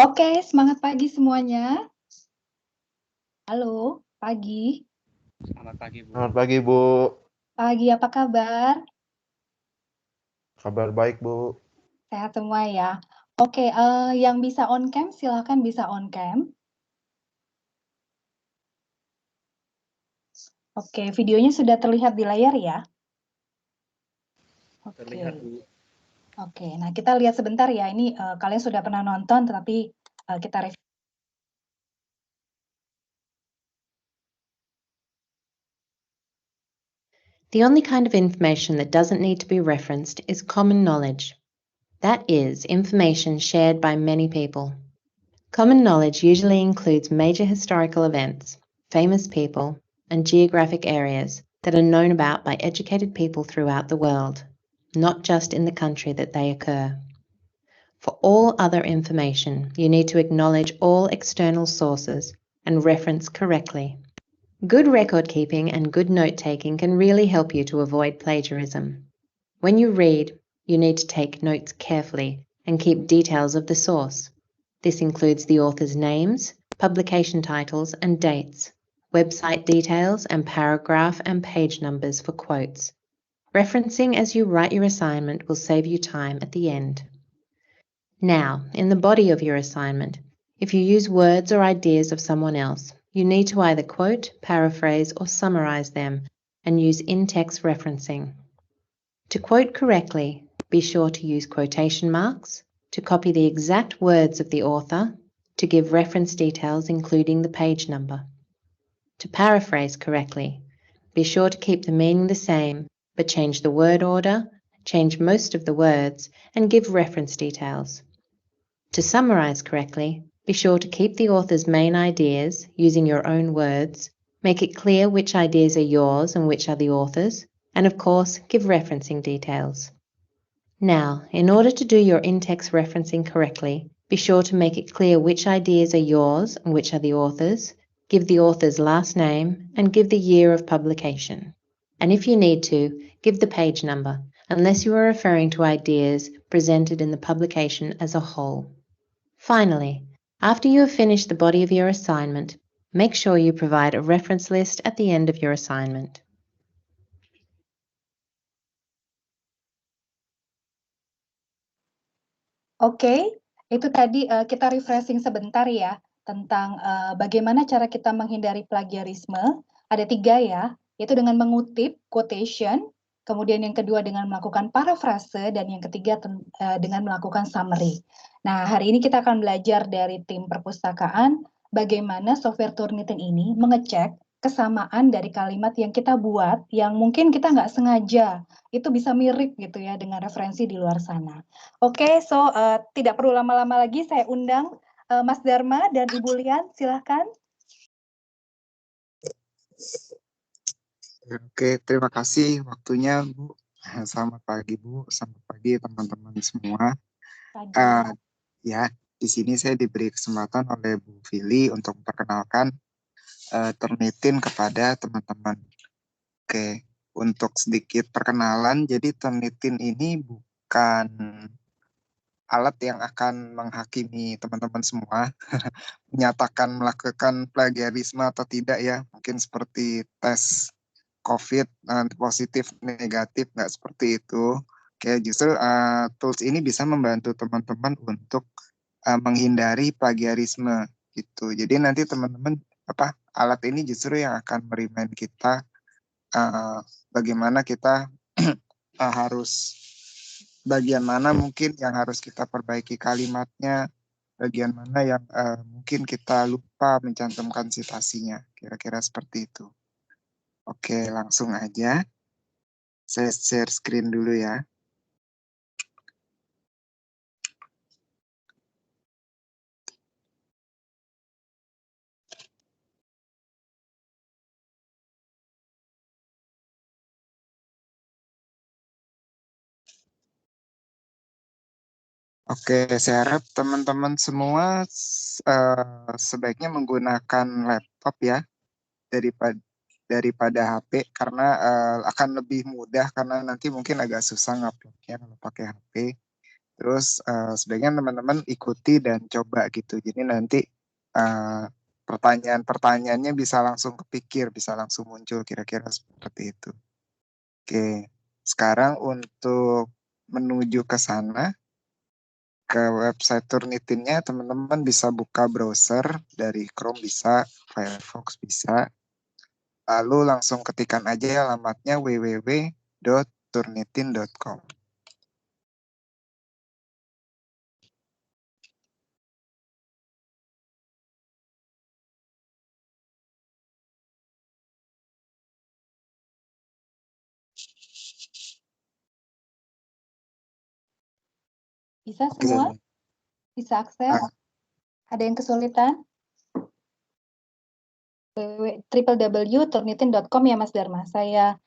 Oke, semangat pagi semuanya. Halo, pagi. Selamat pagi, Bu. Selamat pagi, Bu. Pagi, apa kabar? Kabar baik, Bu. Sehat semua ya? Oke, yang bisa on cam silakan bisa on cam. Oke, videonya sudah terlihat di layar ya? Terlihat, Oke. Bu. Oke, nah kita lihat sebentar ya. Ini kalian sudah pernah nonton, tetapi kita review. The only kind of information that doesn't need to be referenced is common knowledge. That is, information shared by many people. Common knowledge usually includes major historical events, famous people, and geographic areas that are known about by educated people throughout the world, not just in the country that they occur. For all other information, you need to acknowledge all external sources and reference correctly. Good record keeping and good note taking can really help you to avoid plagiarism. When you read, you need to take notes carefully and keep details of the source. This includes the author's names, publication titles and dates, website details, and paragraph and page numbers for quotes. Referencing as you write your assignment will save you time at the end. Now, in the body of your assignment, if you use words or ideas of someone else, you need to either quote, paraphrase, or summarize them and use in-text referencing. To quote correctly, be sure to use quotation marks, to copy the exact words of the author, to give reference details including the page number. To paraphrase correctly, be sure to keep the meaning the same, but change the word order, change most of the words, and give reference details. To summarize correctly, be sure to keep the author's main ideas using your own words, make it clear which ideas are yours and which are the author's, and of course, give referencing details. Now, in order to do your in-text referencing correctly, be sure to make it clear which ideas are yours and which are the author's, give the author's last name, and give the year of publication. And if you need to, give the page number, unless you are referring to ideas presented in the publication as a whole. Finally, after you have finished the body of your assignment, make sure you provide a reference list at the end of your assignment. Oke, itu tadi kita refreshing sebentar ya tentang bagaimana cara kita menghindari plagiarisme. Ada 3 ya, yaitu dengan mengutip quotation, kemudian yang kedua dengan melakukan parafrase, dan yang ketiga dengan melakukan summary. Nah, hari ini kita akan belajar dari tim perpustakaan bagaimana software Turnitin ini mengecek kesamaan dari kalimat yang kita buat yang mungkin kita nggak sengaja itu bisa mirip gitu ya dengan referensi di luar sana. Oke, tidak perlu lama-lama lagi, saya undang Mas Dharma dan Ibu Lian, silahkan. Oke, terima kasih waktunya, Bu. Selamat pagi, Bu. Selamat pagi, teman-teman semua. Pagi. Ya, di sini saya diberi kesempatan oleh Bu Fili untuk memperkenalkan Turnitin kepada teman-teman. Oke, untuk sedikit perkenalan, jadi Turnitin ini bukan alat yang akan menghakimi teman-teman semua, menyatakan melakukan plagiarisme atau tidak ya, mungkin seperti tes COVID positif negatif, nggak seperti itu. Oke, justru tools ini bisa membantu teman-teman untuk menghindari plagiarisme gitu. Jadi nanti teman-teman alat ini justru yang akan merimain kita bagaimana kita harus bagian mana mungkin yang harus kita perbaiki kalimatnya, bagian mana yang mungkin kita lupa mencantumkan citasinya, kira-kira seperti itu. Oke, langsung aja. Saya share screen dulu ya. Oke, saya harap teman-teman semua sebaiknya menggunakan laptop ya daripada HP, karena akan lebih mudah, karena nanti mungkin agak susah nguploadnya kalau pakai HP. Terus sebaiknya teman-teman ikuti dan coba gitu. Jadi nanti pertanyaan-pertanyaannya bisa langsung kepikir, bisa langsung muncul kira-kira seperti itu. Oke, sekarang untuk menuju ke sana, ke website Turnitinnya, teman-teman bisa buka browser dari Chrome bisa, Firefox bisa, lalu langsung ketikan aja alamatnya www.turnitin.com. Bisa Oke. semua? Bisa akses? Ada yang kesulitan? www.turnitin.com ya Mas Dharma. Saya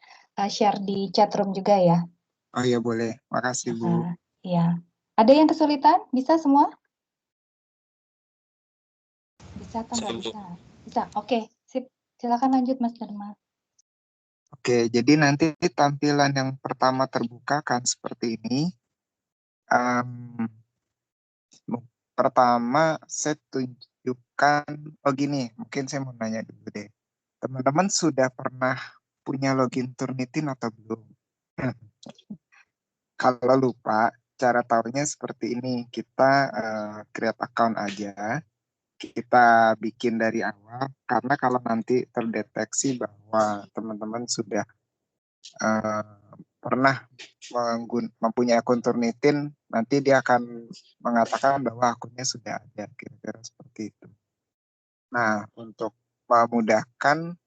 share di chat room juga ya. Oh iya boleh, makasih Bu. Ya. Ada yang kesulitan? Bisa semua? Bisa atau nggak bisa? Bisa, oke. Sip. Silakan lanjut Mas Dharma. Oke, jadi nanti tampilan yang pertama terbuka kan seperti ini. Pertama, saya tunjukkan, oh gini, mungkin saya mau nanya dulu deh. Teman-teman sudah pernah punya login Turnitin atau belum? Kalau lupa, cara tahunya seperti ini. Kita create account aja, kita bikin dari awal, karena kalau nanti terdeteksi bahwa teman-teman sudah pernah mempunyai akun Turnitin, nanti dia akan mengatakan bahwa akunnya sudah ada, kira-kira seperti itu. Nah, untuk memudahkan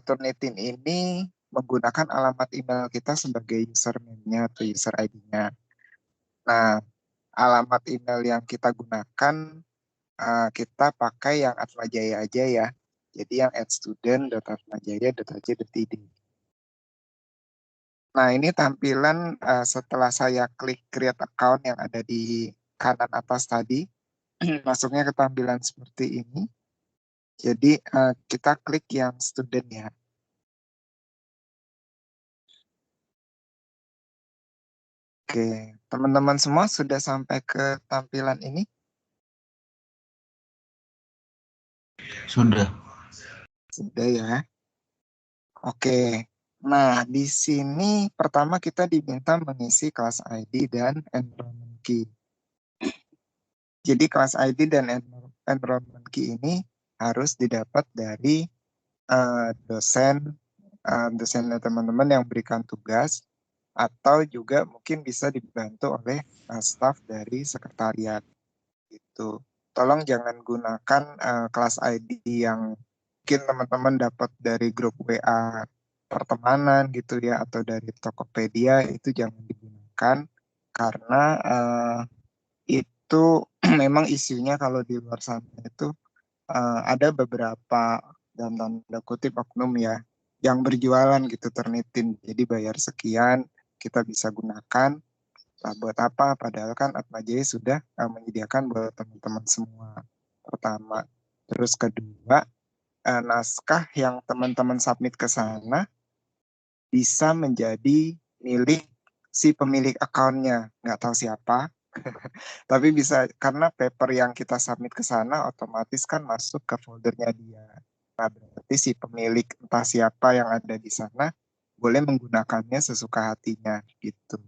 Turnitin ini menggunakan alamat email kita sebagai username-nya atau user ID-nya. Nah, alamat email yang kita gunakan, kita pakai yang Atmajaya aja ya. Jadi yang @student.atmajaya.ac.id. Nah, ini tampilan setelah saya klik create account yang ada di kanan atas tadi, masuknya ke tampilan seperti ini. Jadi kita klik yang student ya. Oke, teman-teman semua sudah sampai ke tampilan ini? Sudah. Sudah ya. Oke, nah di sini pertama kita diminta mengisi kelas ID dan enrollment key. Jadi kelas ID dan enrollment key ini harus didapat dari dosen teman-teman yang berikan tugas, atau juga mungkin bisa dibantu oleh staf dari sekretariat gitu. Tolong jangan gunakan kelas ID yang mungkin teman-teman dapat dari grup WA pertemanan gitu ya, atau dari Tokopedia, itu jangan digunakan karena itu memang isunya kalau di luar sana itu ada beberapa dalam tanda kutip oknum ya yang berjualan gitu Turnitin. Jadi bayar sekian kita bisa gunakan. Nah, buat apa? Padahal kan Atmajaya sudah menyediakan buat teman-teman semua. Pertama. Terus kedua, naskah yang teman-teman submit ke sana bisa menjadi milik si pemilik akunnya. Nggak tahu siapa, tapi bisa karena paper yang kita submit ke sana otomatis kan masuk ke foldernya dia. Nah, berarti si pemilik entah siapa yang ada di sana boleh menggunakannya sesuka hatinya gitu.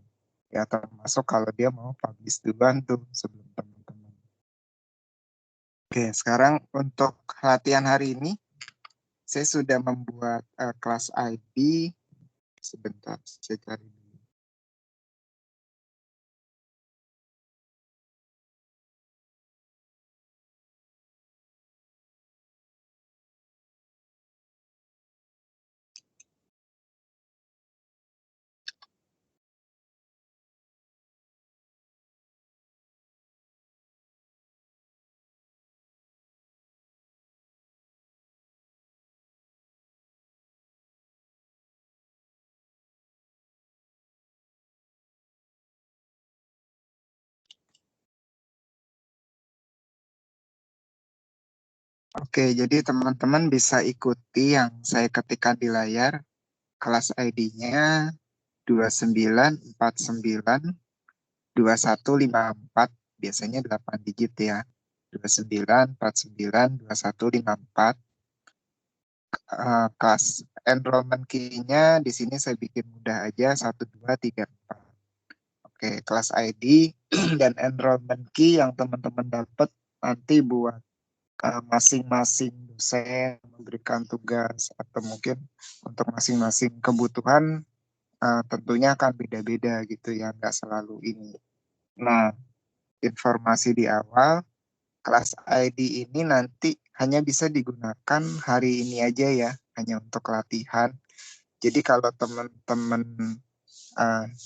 Ya termasuk kalau dia mau publish duluan tuh sebelum teman-teman. Oke, sekarang untuk latihan hari ini saya sudah membuat kelas ID. Sebentar, saya cari dulu. Oke, jadi teman-teman bisa ikuti yang saya ketikkan di layar. Kelas ID-nya 2949 2154, biasanya 8 digit ya. 2949 2154. Kelas enrollment key-nya di sini saya bikin mudah aja 1234. Oke, kelas ID dan enrollment key yang teman-teman dapat nanti buat masing-masing dosen memberikan tugas atau mungkin untuk masing-masing kebutuhan tentunya akan beda-beda gitu ya, nggak selalu ini. Nah, informasi di awal, kelas ID ini nanti hanya bisa digunakan hari ini aja ya, hanya untuk latihan. Jadi kalau teman-teman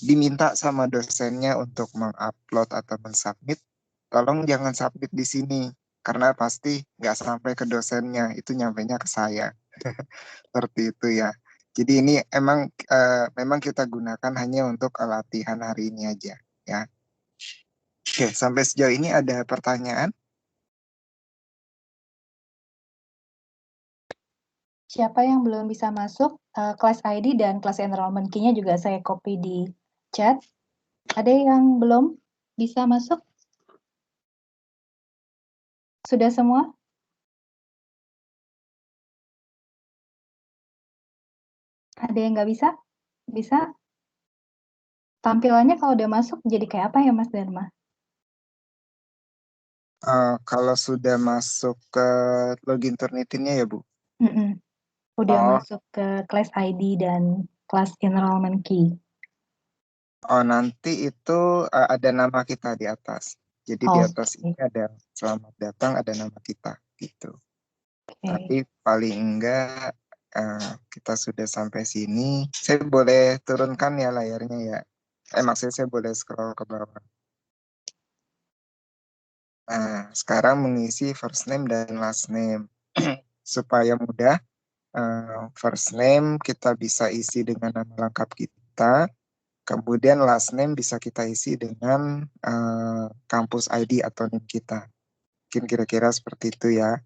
diminta sama dosennya untuk mengupload atau mensubmit, tolong jangan submit di sini, karena pasti nggak sampai ke dosennya, itu nyampainya ke saya. Seperti itu ya. Jadi ini memang kita gunakan hanya untuk latihan hari ini aja ya. Oke, sampai sejauh ini ada pertanyaan? Siapa yang belum bisa masuk, kelas ID dan kelas enrollment key-nya juga saya copy di chat. Ada yang belum bisa masuk? Sudah semua? Ada yang nggak bisa? Bisa? Tampilannya kalau udah masuk jadi kayak apa ya Mas Dharma? Kalau sudah masuk ke login Turnitin-nya ya Bu? Udah Oh, masuk ke kelas ID dan kelas enrollment key. oh nanti itu ada nama kita di atas. Jadi di atas ini ada selamat datang, ada nama kita gitu. Tapi paling enggak kita sudah sampai sini. Saya boleh turunkan ya layarnya ya. Maksudnya saya boleh scroll ke bawah. Nah, sekarang mengisi first name dan last name. Supaya mudah, first name kita bisa isi dengan nama lengkap kita. Kemudian last name bisa kita isi dengan kampus ID atau NIM kita. Mungkin kira-kira seperti itu ya.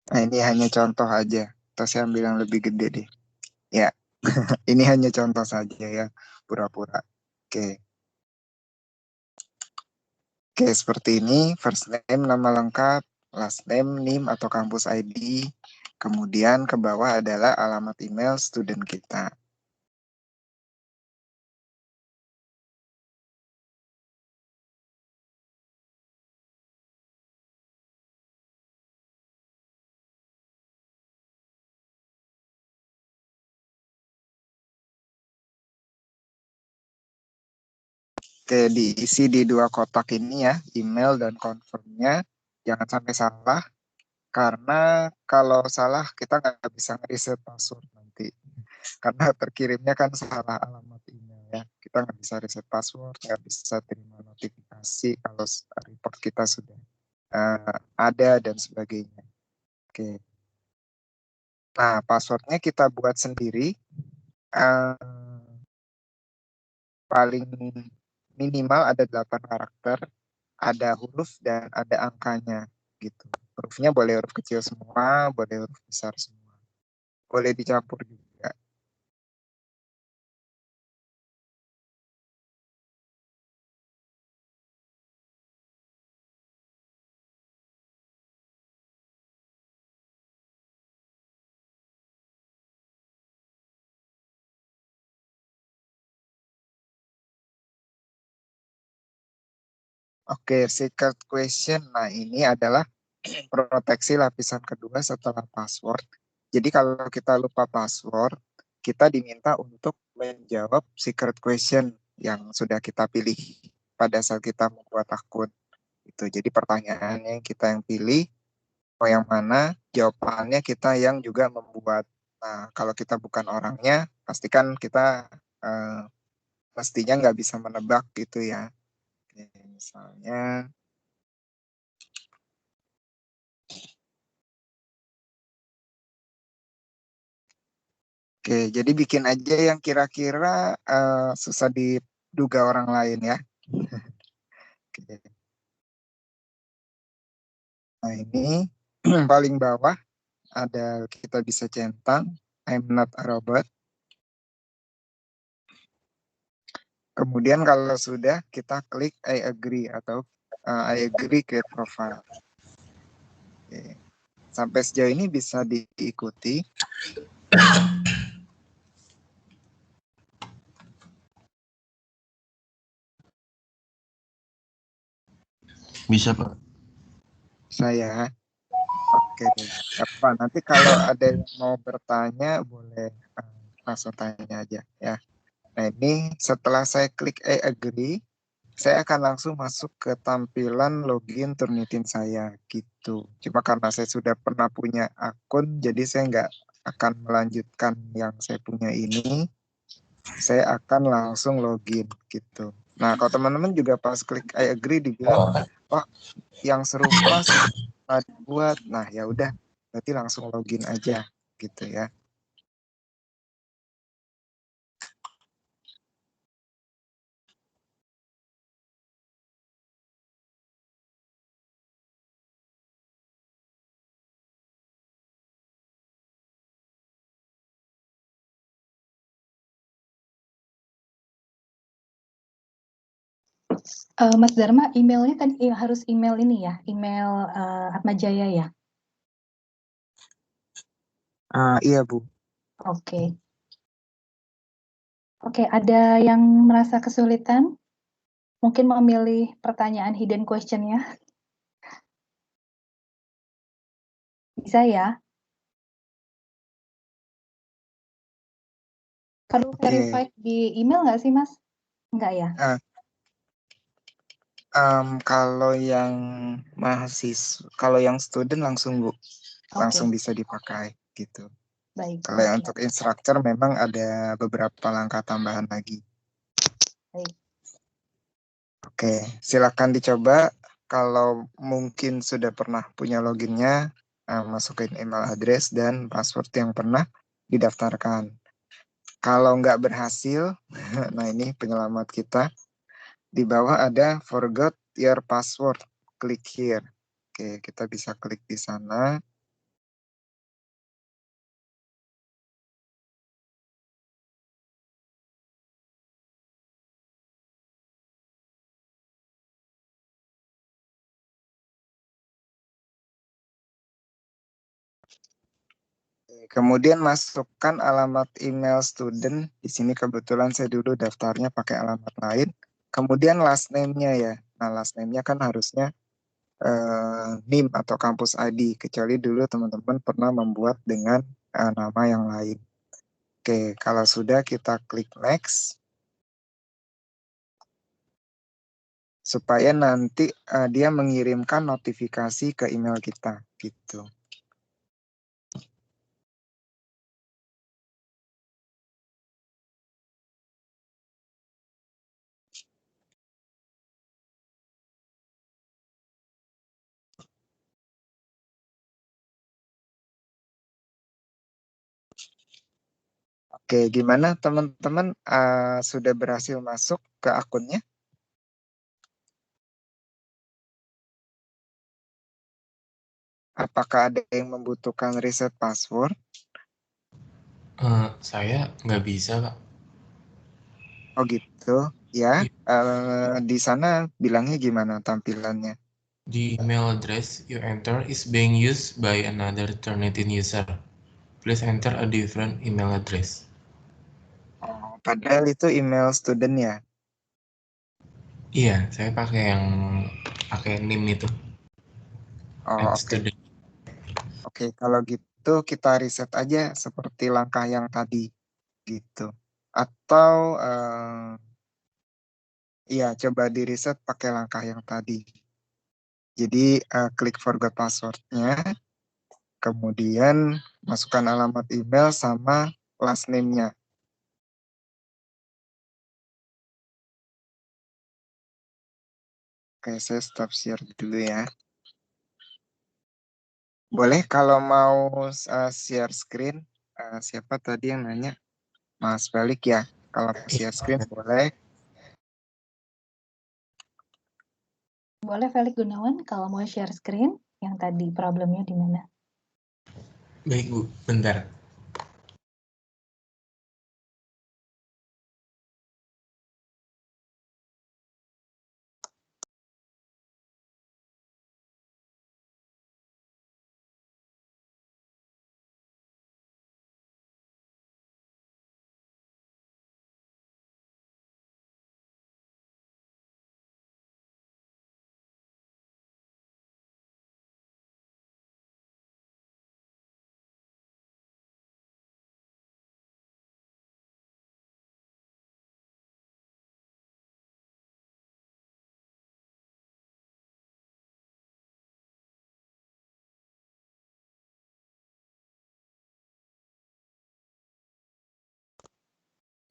Nah, ini hanya contoh aja. Atau saya ambil yang lebih gede deh. Ya, ini hanya contoh saja ya. Pura-pura. Oke. Oke, seperti ini. First name, nama lengkap. Last name, NIM atau kampus ID. Kemudian ke bawah adalah alamat email student kita. Oke, diisi di dua kotak ini ya, email dan confirmnya. Jangan sampai salah, karena kalau salah kita nggak bisa reset password nanti. Karena terkirimnya kan salah alamat email ya. Kita nggak bisa reset password, nggak bisa terima notifikasi kalau report kita sudah ada dan sebagainya. Oke. Nah, passwordnya kita buat sendiri. Paling minimal ada 8 karakter, ada huruf dan ada angkanya gitu. Hurufnya boleh huruf kecil semua, boleh huruf besar semua. Boleh dicampur juga. Oke, secret question. Nah, ini adalah proteksi lapisan kedua setelah password. Jadi kalau kita lupa password, kita diminta untuk menjawab secret question yang sudah kita pilih pada saat kita membuat akun. Itu. Jadi pertanyaannya kita yang pilih, mau yang mana, jawabannya kita yang juga membuat. Nah, kalau kita bukan orangnya, pastikan kita mestinya nggak bisa menebak gitu ya. Oke, misalnya, Oke, jadi bikin aja yang kira-kira susah diduga orang lain ya. Oke. Nah ini paling bawah ada kita bisa centang I'm not a robot. Kemudian kalau sudah kita klik I agree atau I agree create profile. Oke. Sampai sejauh ini bisa diikuti. Bisa, Pak. Saya. Oke, apa nanti kalau ada yang mau bertanya boleh langsung tanya aja ya. Nah ini setelah saya klik I agree, saya akan langsung masuk ke tampilan login Turnitin saya gitu. Cuma karena saya sudah pernah punya akun, jadi saya nggak akan melanjutkan yang saya punya ini. Saya akan langsung login gitu. Nah kalau teman-teman juga pas klik I agree dibilang, oh yang serupa sudah pernah dibuat. Nah ya udah, berarti langsung login aja gitu ya. Mas Dharma, emailnya kan harus email ini ya, email Atmajaya ya? Iya Bu. Oke. Oke, ada yang merasa kesulitan? Mungkin memilih pertanyaan hidden question-nya? Bisa ya? Perlu verified di email nggak sih, Mas? Enggak ya? Kalau yang mahasiswa, kalau yang student langsung Bu, langsung bisa dipakai gitu. Baik. Kalau yang untuk instruktur memang ada beberapa langkah tambahan lagi. Baik. Oke, silakan dicoba. Kalau mungkin sudah pernah punya loginnya, masukin email address dan password yang pernah didaftarkan. Kalau nggak berhasil, nah ini penyelamat kita. Di bawah ada forgot your password. Klik here. Oke, kita bisa klik di sana. Kemudian masukkan alamat email student. Di sini kebetulan saya dulu daftarnya pakai alamat lain. Kemudian last name-nya ya. Nah, last name-nya kan harusnya NIM atau kampus ID. Kecuali dulu teman-teman pernah membuat dengan nama yang lain. Oke, kalau sudah kita klik next. Supaya nanti dia mengirimkan notifikasi ke email kita. Gitu. Oke, gimana teman-teman sudah berhasil masuk ke akunnya? Apakah ada yang membutuhkan reset password? Saya nggak bisa, Pak. Oh gitu, ya. Di sana bilangnya gimana tampilannya? The email address you enter is being used by another Turnitin user. Please enter a different email address. Oh, padahal itu email student ya? Iya, saya pakai NIM itu. Oh, oke. Oke, kalau gitu kita riset aja seperti langkah yang tadi gitu. Atau ya coba di riset pakai langkah yang tadi. Jadi klik forgot password-nya, kemudian masukkan alamat email sama last name-nya. Oke, saya stop share dulu ya. Boleh kalau mau share screen, siapa tadi yang nanya? Mas Felix ya. Kalau mau share screen boleh. Boleh Felix Gunawan kalau mau share screen, yang tadi problemnya di mana? Baik Bu, bentar.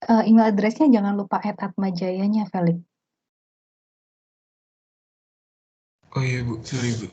Email address-nya jangan lupa @atmajayanya, Felix. Oh iya Bu, sorry Bu.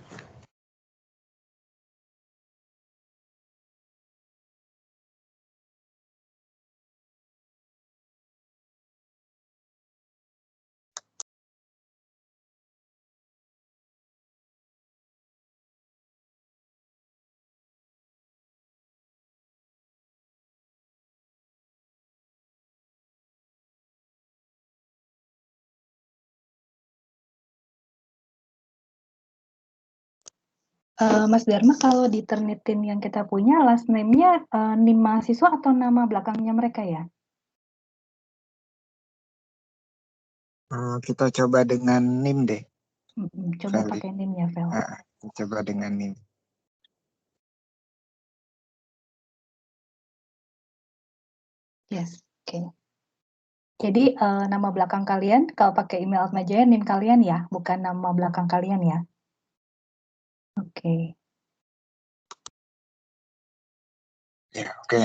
Mas Dharma, kalau di Turnitin yang kita punya, last name-nya NIM mahasiswa atau nama belakangnya mereka ya? Kita coba dengan NIM deh. Coba Felix. pakai NIM ya, Fel. Kita coba dengan NIM. Yes, oke. Jadi nama belakang kalian kalau pakai email Atmajaya NIM kalian ya, bukan nama belakang kalian ya. Oke. Ya, oke.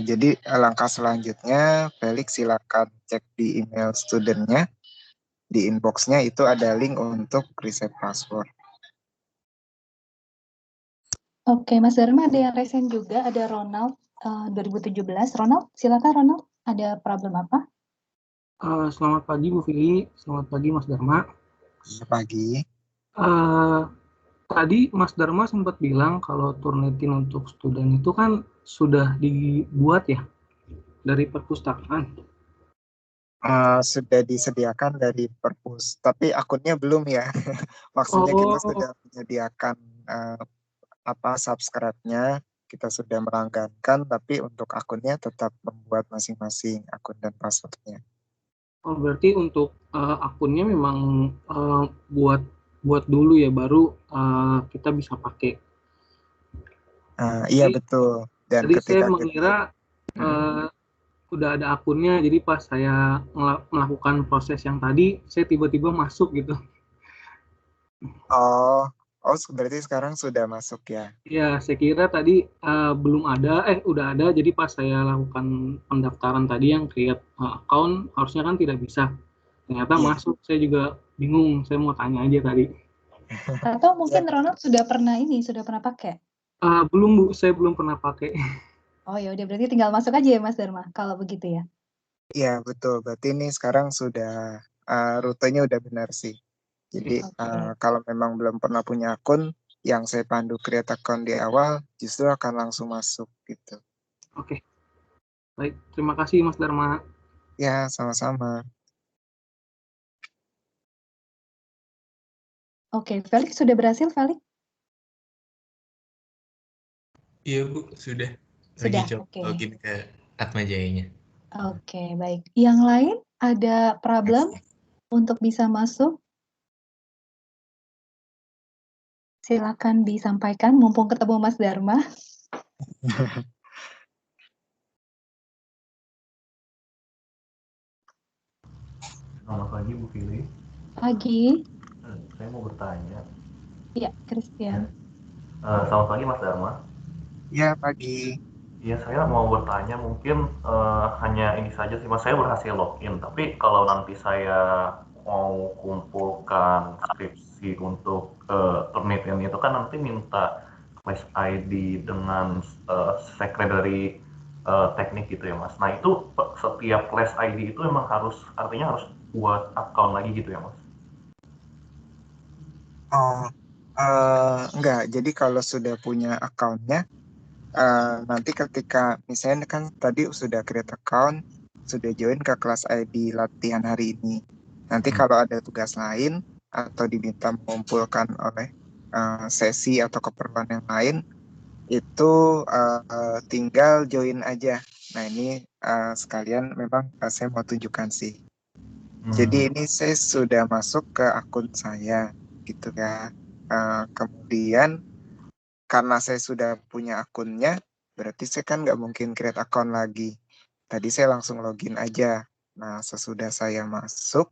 Jadi langkah selanjutnya, Felix silakan cek di email studentnya. Di inbox-nya itu ada link untuk reset password. Oke, Mas Dharma ada yang resen juga, ada Ronald 2017. Ronald, silakan Ronald. Ada problem apa? Selamat pagi Bu Fili, selamat pagi Mas Dharma. Selamat pagi. Tadi Mas Dharma sempat bilang kalau Turnitin untuk student itu kan sudah dibuat ya dari perpustakaan. Sudah disediakan dari perpus, tapi akunnya belum ya. Maksudnya kita sudah menyediakan subscribe-nya, kita sudah melanggankan, tapi untuk akunnya tetap membuat masing-masing akun dan passwordnya. Oh, berarti untuk akunnya memang buat dulu ya, baru kita bisa pakai. Iya betul. Dan tadi saya ketika mengira udah ada akunnya, jadi pas saya melakukan proses yang tadi, saya tiba-tiba masuk gitu. Oh, berarti sekarang sudah masuk ya? Ya, saya kira tadi belum ada, udah ada, jadi pas saya lakukan pendaftaran tadi yang create account, harusnya kan tidak bisa. Ternyata masuk, saya juga bingung, saya mau tanya aja tadi. Atau mungkin Ronald sudah pernah pakai? Belum Bu, saya belum pernah pakai. Oh ya udah, berarti tinggal masuk aja ya Mas Dharma, kalau begitu ya? Iya betul, berarti ini sekarang sudah rutenya udah benar sih. Jadi kalau memang belum pernah punya akun, yang saya pandu create account di awal justru akan langsung masuk gitu. Oke, baik, terima kasih Mas Dharma. Ya, sama-sama. Oke, Felix sudah berhasil, Felix? Iya Bu, sudah. Sudah, Lagi coba oke. login ke Atmajayanya. Oke, baik. Yang lain ada problem untuk bisa masuk? Silakan disampaikan, mumpung ketemu Mas Dharma. Selamat pagi Bu Fili. Pagi. Saya mau bertanya. Iya, Christian. Selamat pagi Mas Dharma. Ya, pagi. Iya, saya mau bertanya, mungkin hanya ini saja sih Mas, saya berhasil login, tapi kalau nanti saya mau kumpulkan skripsi untuk Turnitin itu kan nanti minta Face ID dengan secretary teknik gitu ya Mas. Nah itu setiap class ID itu emang artinya harus buat account lagi gitu ya Mas? Oh, enggak. Jadi kalau sudah punya account-nya, nanti ketika misalnya kan tadi sudah create account, sudah join ke kelas ID latihan hari ini. Nanti kalau ada tugas lain atau diminta mengumpulkan oleh sesi atau keperluan yang lain, itu tinggal join aja. Nah ini sekalian memang saya mau tunjukkan sih. Jadi ini saya sudah masuk ke akun saya gitu ya. Kemudian karena saya sudah punya akunnya, berarti saya kan nggak mungkin create account lagi. Tadi saya langsung login aja. Nah sesudah saya masuk,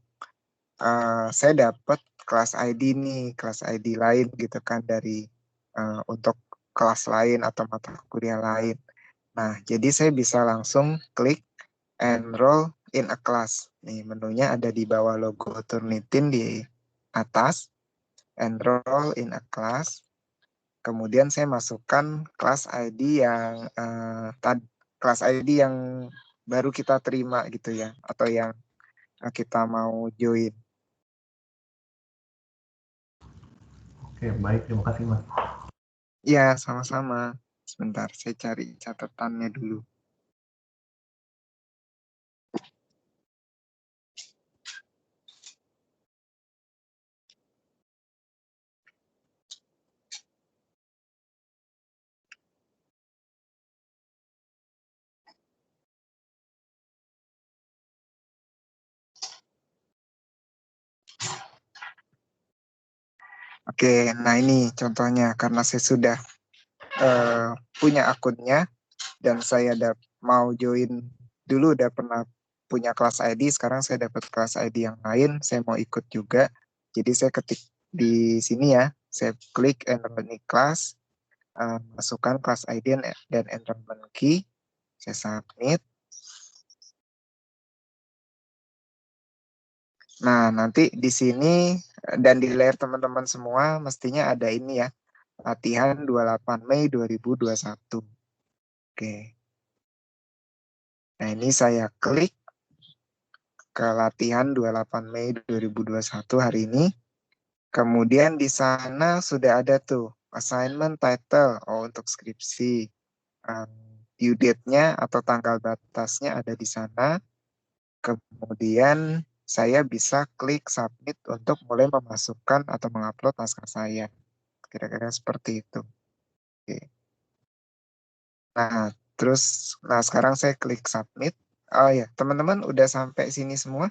saya dapat kelas ID nih, kelas ID lain gitu kan dari untuk kelas lain atau mata kuliah lain. Nah, jadi saya bisa langsung klik enroll in a class. Nih, menunya ada di bawah logo Turnitin di atas, enroll in a class. Kemudian saya masukkan kelas ID yang kelas ID yang baru kita terima gitu ya, atau yang kita mau join. Oke, baik. Terima kasih Mas. Ya, sama-sama. Sebentar, saya cari catatannya dulu. Oke, nah ini contohnya karena saya sudah punya akunnya dan saya mau join dulu udah pernah punya kelas ID, sekarang saya dapat kelas ID yang lain, saya mau ikut juga. Jadi saya ketik di sini ya, saya klik enroll in class, masukkan kelas ID dan enrollment key, saya submit. Nah, nanti di sini dan di layar teman-teman semua mestinya ada ini ya, latihan 28 Mei 2021. Oke. Nah, ini saya klik ke latihan 28 Mei 2021 hari ini. Kemudian di sana sudah ada tuh assignment title, untuk skripsi. Due date-nya atau tanggal batasnya ada di sana. Kemudian saya bisa klik submit untuk mulai memasukkan atau mengupload naskah saya. Kira-kira seperti itu. Oke. Nah, sekarang saya klik submit. Oh ya, teman-teman udah sampai sini semua?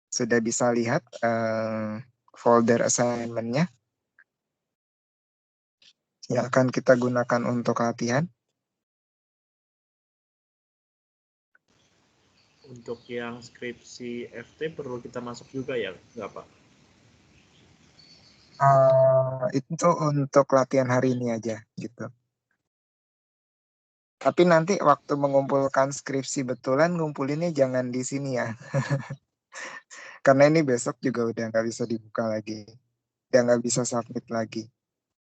Sudah bisa lihat folder assignment-nya yang akan kita gunakan untuk latihan? Untuk yang skripsi FT perlu kita masuk juga ya, nggak Pak? Itu untuk latihan hari ini aja gitu. Tapi nanti waktu mengumpulkan skripsi betulan, ngumpulinnya jangan di sini ya. Karena ini besok juga udah nggak bisa dibuka lagi. Udah nggak bisa submit lagi.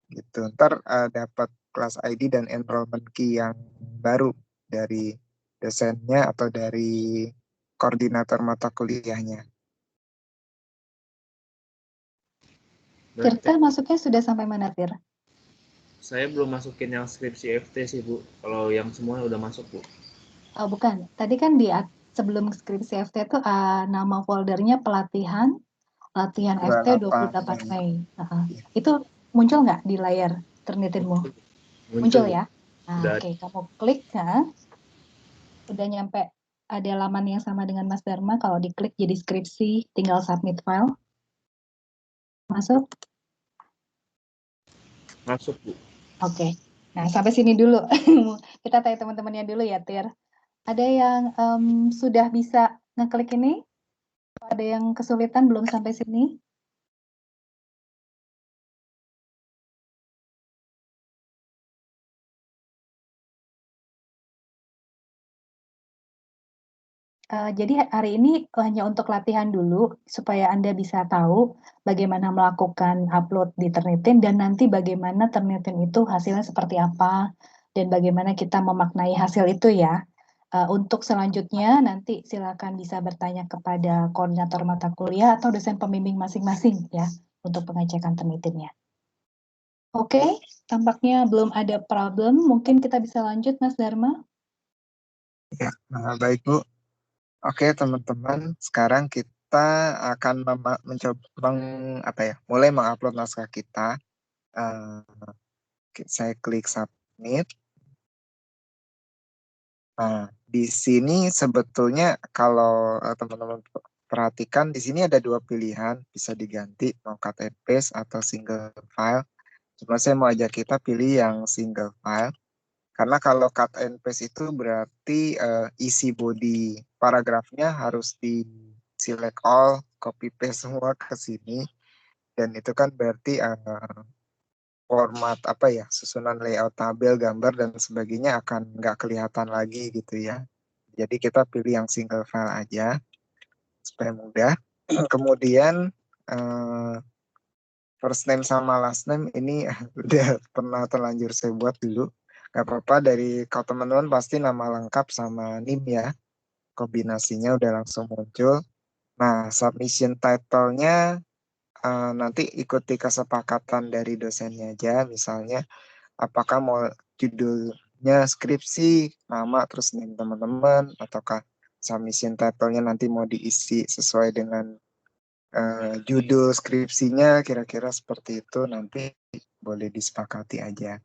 Gitu. Ntar dapat kelas ID dan enrollment key yang baru dari dosennya atau dari koordinator mata kuliahnya. Tirta masuknya sudah sampai mana, Tir? Saya belum masukin yang skripsi FT sih, Bu. Kalau yang semuanya udah masuk, Bu. Oh, bukan. Tadi kan sebelum skripsi FT itu nama foldernya pelatihan, latihan FT 28 Mei. Itu muncul nggak di layar Turnitinmu? Muncul ya? Nah, oke. Kamu klik, udah nyampe ada laman yang sama dengan Mas Dharma. Kalau diklik jadi skripsi, tinggal submit file. Masuk? Masuk, Bu. Oke. Nah, sampai sini dulu. Kita tanya teman-temannya dulu ya, Tir. Ada yang sudah bisa ngeklik ini? Ada yang kesulitan belum sampai sini? Jadi hari ini hanya untuk latihan dulu, supaya Anda bisa tahu bagaimana melakukan upload di Turnitin, dan nanti bagaimana Turnitin itu hasilnya seperti apa, dan bagaimana kita memaknai hasil itu ya. Untuk selanjutnya nanti silakan bisa bertanya kepada koordinator mata kuliah atau dosen pembimbing masing-masing ya untuk pengecekan Turnitinnya. Oke, tampaknya belum ada problem. Mungkin kita bisa lanjut, Mas Dharma. Ya, baik Bu. Oke teman-teman, sekarang kita akan mencoba mulai mengupload naskah kita. Saya klik submit. Nah, di sini sebetulnya kalau teman-teman perhatikan, di sini ada dua pilihan, bisa diganti mau cut and paste atau single file. Cuma saya mau ajak kita pilih yang single file. Karena kalau cut and paste itu berarti isi body paragrafnya harus di select all, copy paste semua ke sini. Dan itu kan berarti format susunan layout tabel, gambar, dan sebagainya akan nggak kelihatan lagi gitu ya. Jadi kita pilih yang single file aja, supaya mudah. Kemudian first name sama last name ini udah pernah terlanjur saya buat dulu. Gak apa-apa, kalau teman-teman pasti nama lengkap sama NIM ya. Kombinasinya udah langsung muncul. Nah, submission title-nya nanti ikuti kesepakatan dari dosennya aja. Misalnya, apakah mau judulnya skripsi, nama, terus NIM teman-teman, ataukah submission title-nya nanti mau diisi sesuai dengan judul skripsinya, kira-kira seperti itu, nanti boleh disepakati aja.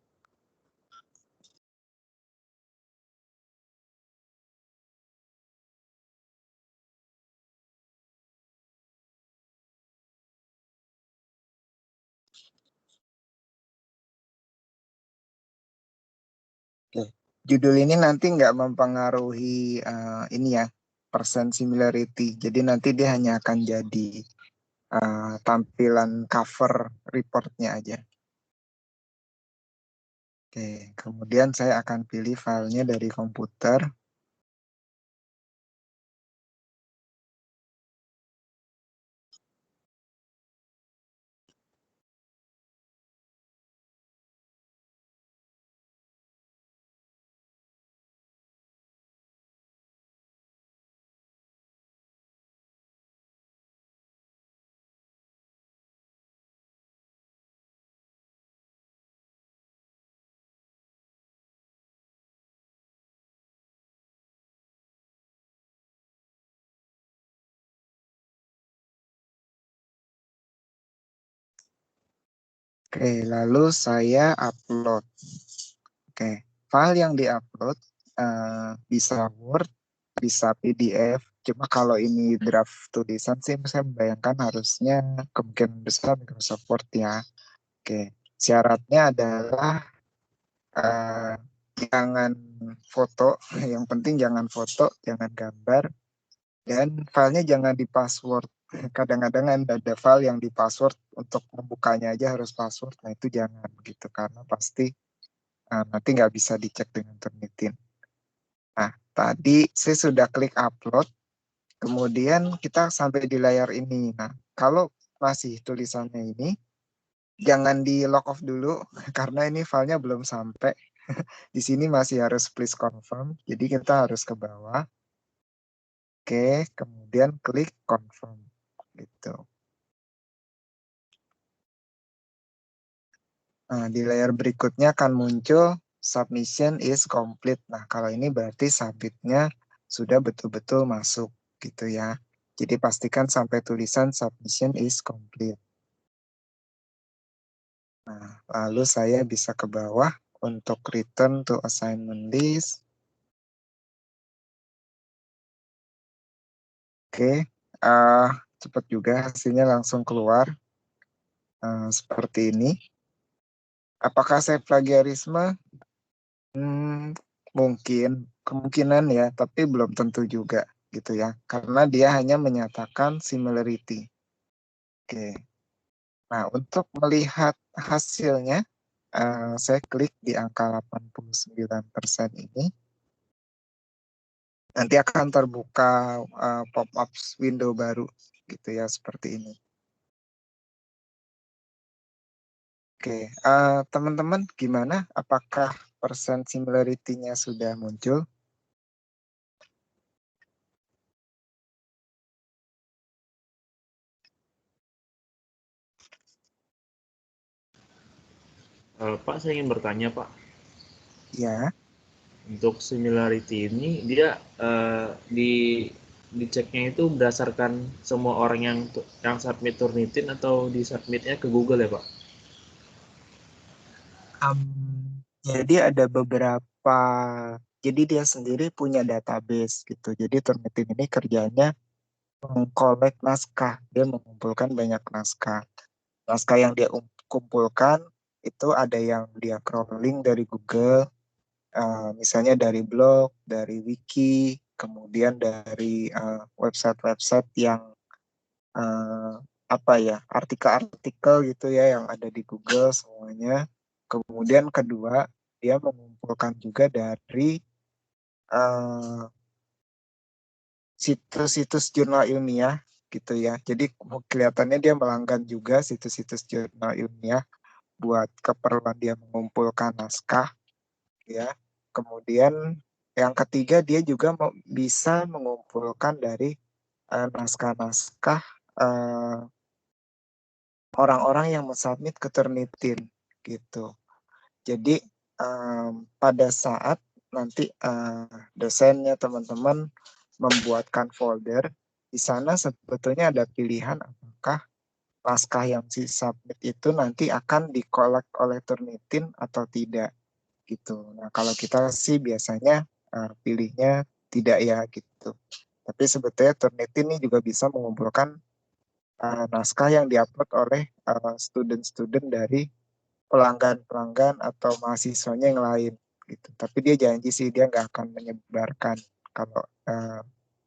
Oke. Judul ini nanti nggak mempengaruhi ini ya, persen similarity. Jadi nanti dia hanya akan jadi tampilan cover reportnya aja. Oke, kemudian saya akan pilih filenya dari komputer. Oke, lalu saya upload. Oke, file yang diupload bisa Word, bisa PDF. Cuma kalau ini draft tulisan sih, saya membayangkan harusnya kemungkinan besar Microsoft Word ya. Oke, syaratnya adalah jangan foto. Yang penting jangan foto, jangan gambar, dan filenya jangan di password. Kadang-kadang ada file yang di password, untuk membukanya aja harus password. Nah itu jangan gitu, karena pasti nanti nggak bisa dicek dengan Turnitin. Nah tadi saya sudah klik upload, kemudian kita sampai di layar ini. Nah kalau masih tulisannya ini, jangan di log off dulu karena ini filenya belum sampai. Di sini masih harus please confirm. Jadi kita harus ke bawah. Oke, kemudian klik confirm. Gitu. Nah, di layar berikutnya akan muncul submission is complete. Nah, kalau ini berarti submitnya sudah betul-betul masuk gitu ya. Jadi pastikan sampai tulisan submission is complete. Nah, lalu saya bisa ke bawah untuk return to assignment list. Oke, cepat juga hasilnya langsung keluar. Seperti ini. Apakah saya plagiarisme? Mungkin, kemungkinan ya, tapi belum tentu juga gitu ya. Karena dia hanya menyatakan similarity. Oke. Nah, untuk melihat hasilnya, saya klik di angka 89% ini. Nanti akan terbuka pop-up window baru gitu ya, seperti ini. Oke, teman-teman gimana? Apakah persen similarity-nya sudah muncul? Pak, saya ingin bertanya, Pak. Ya. Untuk similarity ini, dia diceknya itu berdasarkan semua orang yang submit Turnitin atau disubmitnya ke Google ya, Pak? Jadi ada beberapa, jadi dia sendiri punya database gitu. Jadi Turnitin ini kerjanya mengkolek naskah, dia mengumpulkan banyak naskah. Naskah yang dia kumpulkan itu ada yang dia crawling dari Google, misalnya dari blog, dari wiki, kemudian dari website-website yang artikel-artikel gitu ya yang ada di Google semuanya. Kemudian kedua, dia mengumpulkan juga dari situs-situs jurnal ilmiah gitu ya. Jadi kelihatannya dia melanggan juga situs-situs jurnal ilmiah buat keperluan dia mengumpulkan naskah ya. Kemudian yang ketiga dia juga bisa mengumpulkan dari naskah-naskah orang-orang yang mensubmit ke Turnitin gitu. Jadi pada saat nanti dosennya teman-teman membuatkan folder, di sana sebetulnya ada pilihan apakah naskah yang submit itu nanti akan dikolek oleh Turnitin atau tidak gitu. Nah kalau kita sih biasanya pilihnya tidak ya gitu. Tapi sebetulnya Turnitin ini juga bisa mengumpulkan naskah yang diupload oleh student-student dari pelanggan-pelanggan atau mahasiswanya yang lain gitu. Tapi dia janji sih dia nggak akan menyebarkan kalau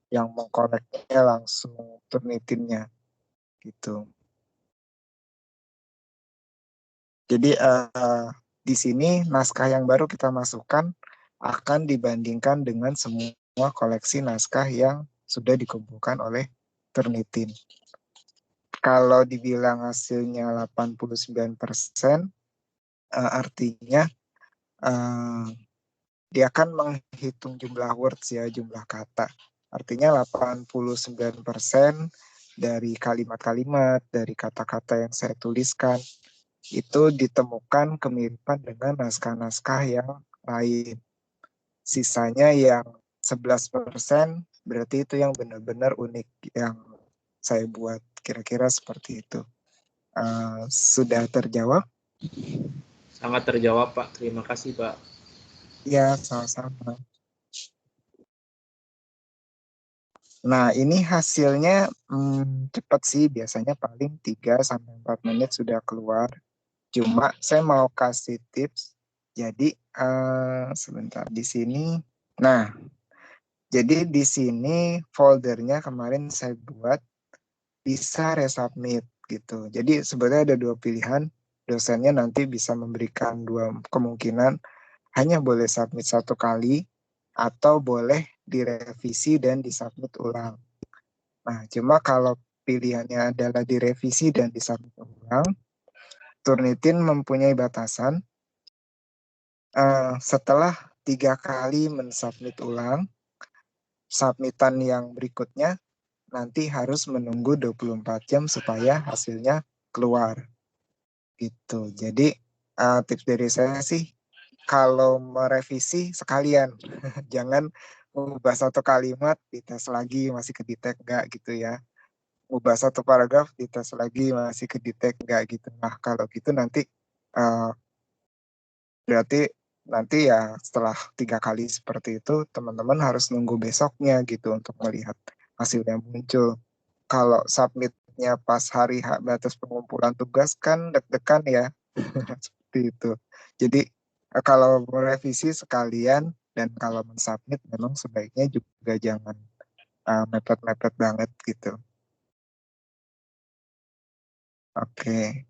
yang mengkoleknya langsung Turnitinnya gitu. Jadi di sini naskah yang baru kita masukkan akan dibandingkan dengan semua koleksi naskah yang sudah dikumpulkan oleh Turnitin. Kalau dibilang hasilnya 89%, artinya dia akan menghitung jumlah words ya, jumlah kata. Artinya 89% dari kalimat-kalimat, dari kata-kata yang saya tuliskan, itu ditemukan kemiripan dengan naskah-naskah yang lain. Sisanya yang 11% berarti itu yang benar-benar unik yang saya buat. Kira-kira seperti itu. Sudah terjawab? Sangat terjawab, Pak. Terima kasih, Pak. Ya, sama-sama. Nah, ini hasilnya cepat sih, biasanya paling 3-4 menit sudah keluar. Cuma saya mau kasih tips. Jadi, sebentar di sini. Nah, jadi di sini foldernya kemarin saya buat bisa resubmit gitu. Jadi sebenarnya ada dua pilihan. Dosennya nanti bisa memberikan dua kemungkinan. Hanya boleh submit 1 kali atau boleh direvisi dan disubmit ulang. Nah, cuma kalau pilihannya adalah direvisi dan disubmit ulang, Turnitin mempunyai batasan setelah 3 kali mensubmit ulang, submitan yang berikutnya nanti harus menunggu 24 jam supaya hasilnya keluar. Gitu. Jadi tips dari saya sih kalau merevisi sekalian, jangan mengubah 1 kalimat dites lagi masih kedetek enggak gitu ya. Ubah 1 paragraf dites lagi masih kedetek enggak gitu. Nah kalau gitu nanti berarti nanti ya setelah 3 kali seperti itu teman-teman harus nunggu besoknya gitu untuk melihat hasil yang muncul. Kalau submitnya pas hari batas pengumpulan tugas kan deg-degan ya. Seperti itu. Jadi kalau merevisi sekalian dan kalau mensubmit memang sebaiknya juga jangan mepet-mepet banget gitu. Oke.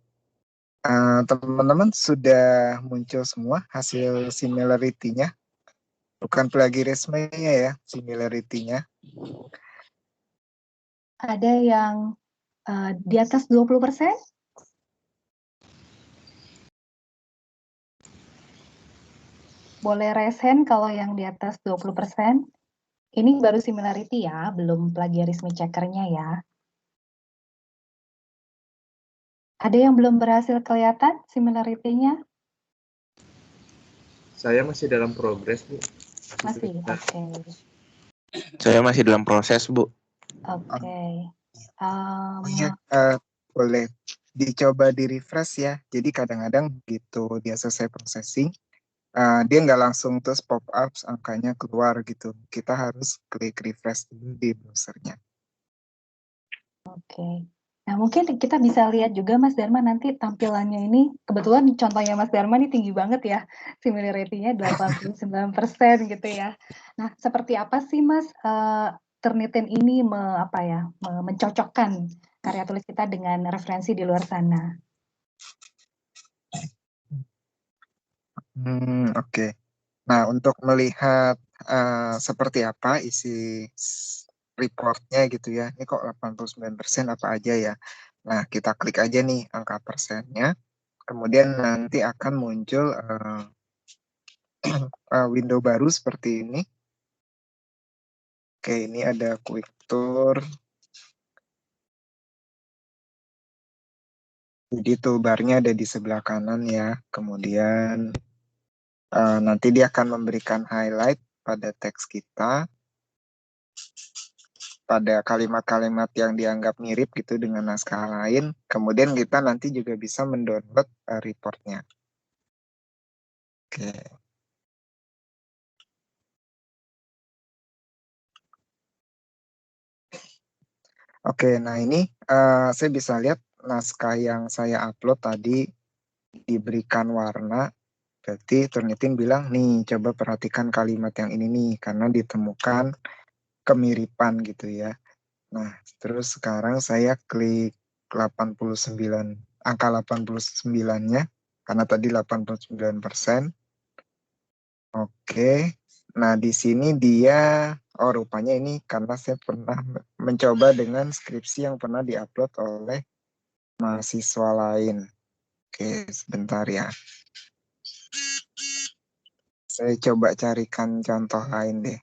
Teman-teman sudah muncul semua hasil similarity-nya? Bukan plagiarisme-nya ya, similarity-nya. Ada yang di atas 20%? Boleh raise hand kalau yang di atas 20%. Ini baru similarity ya, belum plagiarisme checkernya ya. Ada yang belum berhasil kelihatan similarity-nya? Saya masih dalam progres, Bu. Masih, oke. Saya masih dalam proses, Bu. Oke. Oh iya, boleh dicoba di refresh ya. Jadi kadang-kadang gitu dia selesai processing, dia nggak langsung terus pop up angkanya keluar gitu. Kita harus klik refresh dulu di browsernya. Oke. Nah, mungkin kita bisa lihat juga Mas Dharma nanti tampilannya ini, kebetulan contohnya Mas Dharma ini tinggi banget ya, similarity-nya 89% gitu ya. Nah, seperti apa sih Mas Turnitin ini mencocokkan karya tulis kita dengan referensi di luar sana? Oke. Nah, untuk melihat seperti apa isi reportnya gitu ya, ini kok 89% apa aja ya. Nah, kita klik aja nih angka persennya, kemudian nanti akan muncul window baru seperti ini. Oke, ini ada quick tour. Jadi toolbarnya ada di sebelah kanan ya. Kemudian nanti dia akan memberikan highlight pada teks kita, pada kalimat-kalimat yang dianggap mirip gitu dengan naskah lain. Kemudian kita nanti juga bisa mendownload reportnya. Oke. Oke, nah ini saya bisa lihat naskah yang saya upload tadi diberikan warna. Berarti Turnitin bilang, nih coba perhatikan kalimat yang ini nih, karena ditemukan kemiripan gitu ya. Nah, terus sekarang saya klik 89, angka 89-nya, karena tadi 89%. Oke, nah di sini dia, rupanya ini karena saya pernah mencoba dengan skripsi yang pernah diupload oleh mahasiswa lain. Oke, sebentar ya. Saya coba carikan contoh lain deh.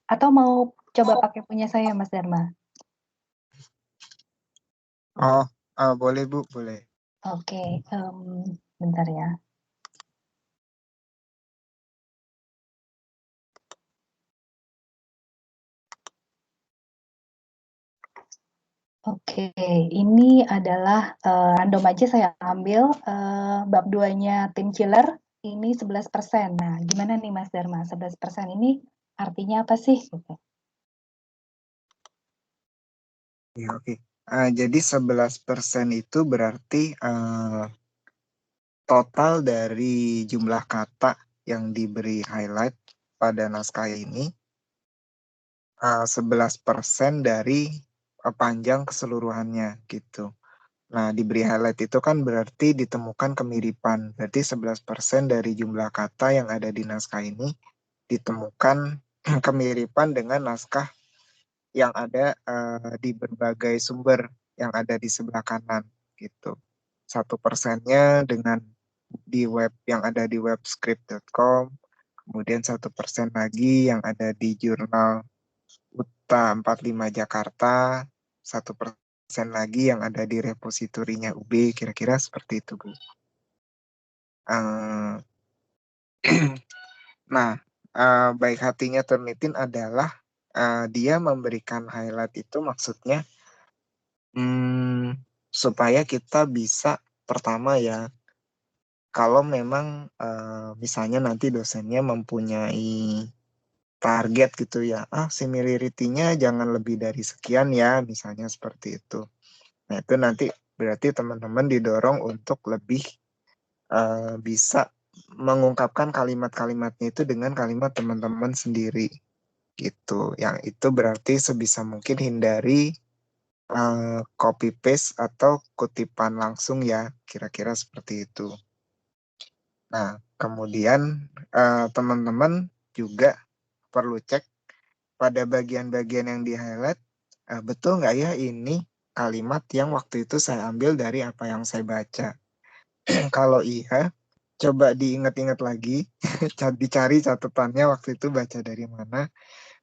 Atau mau coba pakai punya saya, Mas Dharma? Oh, boleh Bu, boleh. Oke, bentar ya. Oke, ini adalah random aja saya ambil bab 2-nya Tim Chiller, ini 11%. Nah, gimana nih Mas Dharma? 11% ini artinya apa sih? Ya, oke. Jadi 11% itu berarti total dari jumlah kata yang diberi highlight pada naskah ini 11% dari panjang keseluruhannya gitu. Nah, diberi highlight itu kan berarti ditemukan kemiripan. Berarti 11% dari jumlah kata yang ada di naskah ini ditemukan kemiripan dengan naskah yang ada di berbagai sumber yang ada di sebelah kanan gitu. 1%-nya dengan di web yang ada di webscript.com, kemudian 1% lagi yang ada di jurnal UTA 45 Jakarta, 1% dosen lagi yang ada di repositorinya UB, kira-kira seperti itu, Bu. Eh, Nah, baik hatinya Turnitin adalah dia memberikan highlight itu maksudnya supaya kita bisa pertama ya, kalau memang misalnya nanti dosennya mempunyai target gitu ya, similarity-nya jangan lebih dari sekian ya, misalnya seperti itu. Nah, itu nanti berarti teman-teman didorong untuk lebih bisa mengungkapkan kalimat-kalimatnya itu dengan kalimat teman-teman sendiri gitu. Yang itu berarti sebisa mungkin hindari copy paste atau kutipan langsung ya, kira-kira seperti itu. Nah, kemudian teman-teman juga perlu cek pada bagian-bagian yang di-highlight, betul nggak ya ini kalimat yang waktu itu saya ambil dari apa yang saya baca. Kalau iya, coba diingat-ingat lagi, dicari catatannya waktu itu baca dari mana,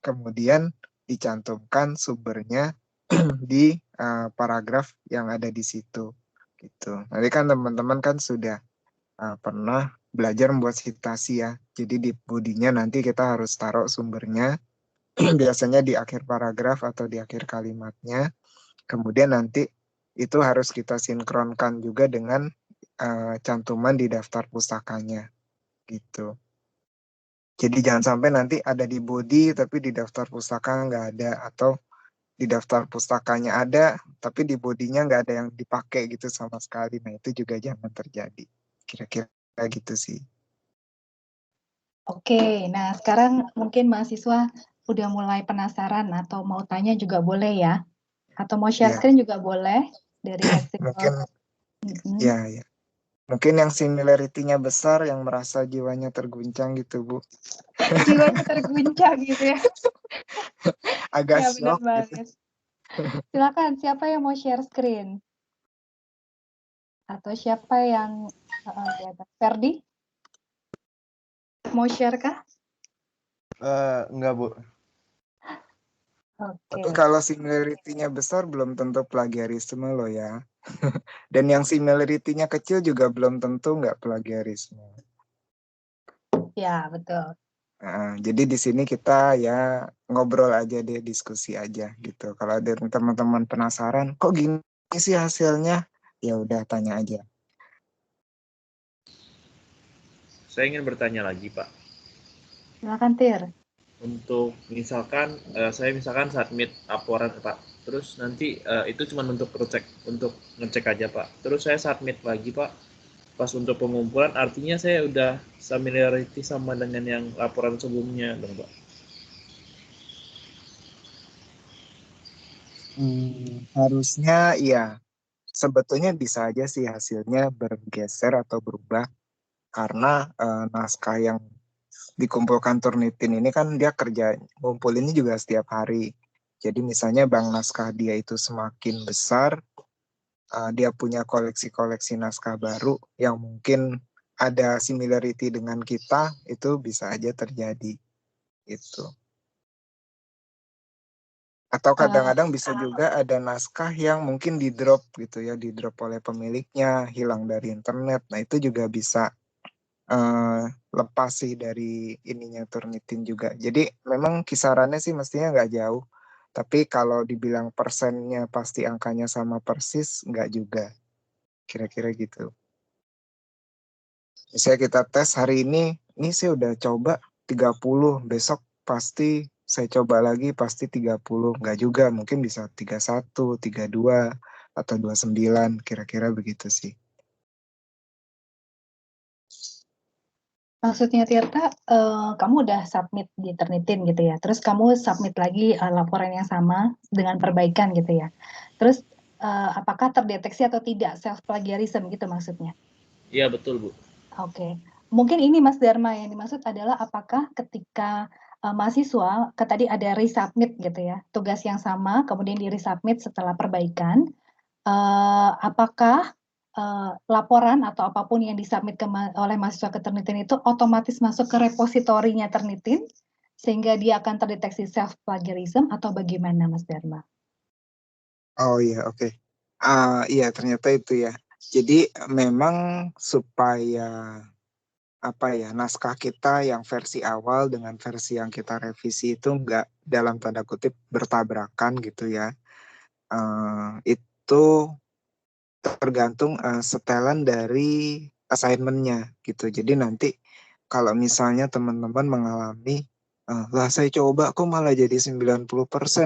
kemudian dicantumkan sumbernya di paragraf yang ada di situ. Gitu. Nanti kan teman-teman kan sudah pernah belajar membuat citasi ya. Jadi di bodinya nanti kita harus taruh sumbernya, biasanya di akhir paragraf atau di akhir kalimatnya. Kemudian nanti itu harus kita sinkronkan juga dengan cantuman di daftar pustakanya gitu. Jadi jangan sampai nanti ada di body tapi di daftar pustaka nggak ada, atau di daftar pustakanya ada tapi di bodinya nggak ada yang dipakai gitu sama sekali. Nah, itu juga jangan terjadi. Kira-kira gitu sih. Oke, nah sekarang mungkin mahasiswa udah mulai penasaran atau mau tanya juga boleh ya, atau mau share Ya, screen juga boleh dari hasil. mungkin ya. Mungkin yang similarity-nya besar, yang merasa jiwanya terguncang gitu, Bu. Jiwanya terguncang gitu ya. Agak Ya benar shock gitu. banget. Silakan, siapa yang mau share screen? Atau siapa yang Ferdi? Mau share kah? Enggak, Bu. Tapi kalau similarity-nya besar belum tentu plagiarisme loh ya. Dan yang similarity-nya kecil juga belum tentu nggak plagiarisme. Ya, betul. Nah, jadi di sini kita ya ngobrol aja deh, diskusi aja gitu. Kalau ada teman-teman penasaran, kok gini sih hasilnya? Ya udah tanya aja. Saya ingin bertanya lagi, Pak. Silakan, Tir. Untuk misalkan saya misalkan submit laporan, Pak. Terus nanti itu cuma untuk ngecek aja, Pak. Terus saya submit lagi, Pak. Pas untuk pengumpulan, artinya saya udah familiarity sama dengan yang laporan sebelumnya dong, Pak. Harusnya iya. Sebetulnya bisa aja sih hasilnya bergeser atau berubah karena naskah yang dikumpulkan Turnitin ini kan dia kerja ngumpulinnya juga setiap hari. Jadi misalnya bank naskah dia itu semakin besar, dia punya koleksi-koleksi naskah baru yang mungkin ada similarity dengan kita, itu bisa aja terjadi. Itu. Atau kadang-kadang bisa juga ada naskah yang mungkin di drop gitu ya, di drop oleh pemiliknya, hilang dari internet. Nah, itu juga bisa lepas sih dari ininya Turnitin juga. Jadi memang kisarannya sih mestinya nggak jauh. Tapi kalau dibilang persennya pasti angkanya sama persis, nggak juga. Kira-kira gitu. Misalnya kita tes hari ini sih udah coba 30, besok pasti saya coba lagi pasti 30. Nggak juga, mungkin bisa 31, 32, atau 29, kira-kira begitu sih. Maksudnya Tirta, kamu udah submit di Turnitin gitu ya, terus kamu submit lagi laporan yang sama dengan perbaikan gitu ya. Terus apakah terdeteksi atau tidak self plagiarism gitu maksudnya? Iya betul, Bu. Oke. Mungkin ini Mas Dharma yang dimaksud adalah apakah ketika mahasiswa tadi ada resubmit gitu ya, tugas yang sama kemudian di resubmit setelah perbaikan, apakah laporan atau apapun yang disubmit oleh mahasiswa ke Turnitin itu otomatis masuk ke repositorinya Turnitin sehingga dia akan terdeteksi self plagiarism atau bagaimana Mas Dharma? Oh iya, oke. Iya ternyata itu ya. Jadi memang supaya naskah kita yang versi awal dengan versi yang kita revisi itu enggak dalam tanda kutip bertabrakan gitu ya. Itu tergantung setelan dari assignment-nya gitu. Jadi nanti kalau misalnya teman-teman mengalami lah saya coba kok malah jadi 90%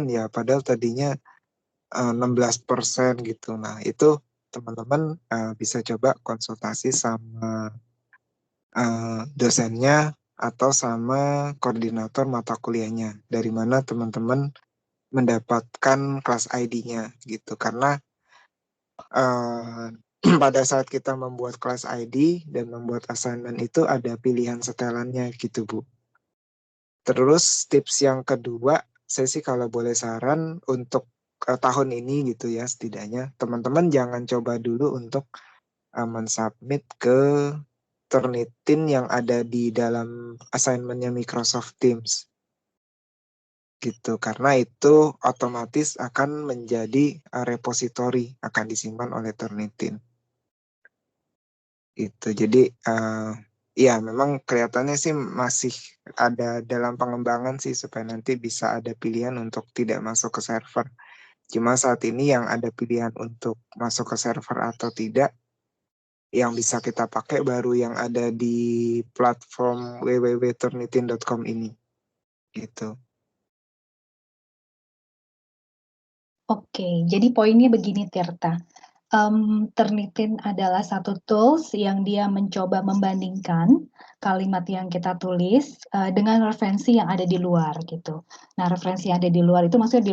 ya, padahal tadinya 16% gitu. Nah, itu teman-teman bisa coba konsultasi sama dosennya atau sama koordinator mata kuliahnya. Dari mana teman-teman mendapatkan kelas ID-nya gitu. Karena pada saat kita membuat kelas ID dan membuat assignment itu ada pilihan setelannya gitu, Bu. Terus tips yang kedua, saya sih kalau boleh saran untuk tahun ini gitu ya, setidaknya teman-teman jangan coba dulu untuk mensubmit ke Turnitin yang ada di dalam assignment-nya Microsoft Teams gitu, karena itu otomatis akan menjadi repository, akan disimpan oleh Turnitin itu. Jadi ya memang kelihatannya sih masih ada dalam pengembangan sih supaya nanti bisa ada pilihan untuk tidak masuk ke server. Cuma saat ini yang ada pilihan untuk masuk ke server atau tidak, yang bisa kita pakai baru yang ada di platform www.turnitin.com ini. Gitu. Oke, jadi poinnya begini Tirta. Turnitin adalah satu tools yang dia mencoba membandingkan kalimat yang kita tulis dengan referensi yang ada di luar gitu. Nah, referensi yang ada di luar itu maksudnya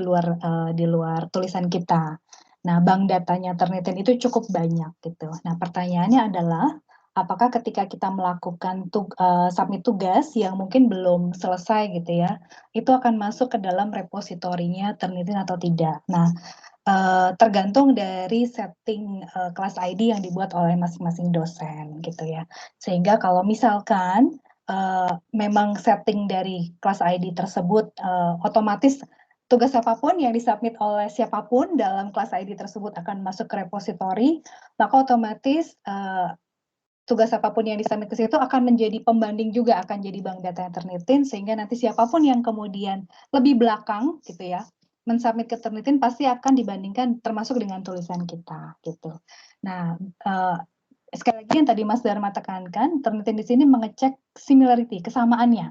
di luar tulisan kita. Nah, bank datanya Turnitin itu cukup banyak gitu. Nah, pertanyaannya adalah apakah ketika kita melakukan submit tugas yang mungkin belum selesai gitu ya, itu akan masuk ke dalam repositorinya Turnitin atau tidak. Nah, tergantung dari setting kelas ID yang dibuat oleh masing-masing dosen gitu ya. Sehingga kalau misalkan memang setting dari kelas ID tersebut otomatis tugas apapun yang disubmit oleh siapapun dalam kelas ID tersebut akan masuk ke repository, maka otomatis tugas apapun yang disubmit ke situ akan menjadi pembanding juga, akan jadi bank data yang Turnitin, sehingga nanti siapapun yang kemudian lebih belakang gitu ya, mensubmit ke Turnitin pasti akan dibandingkan termasuk dengan tulisan kita gitu. Nah, sekali lagi yang tadi Mas Dharma tekankan, Turnitin di sini mengecek similarity, kesamaannya.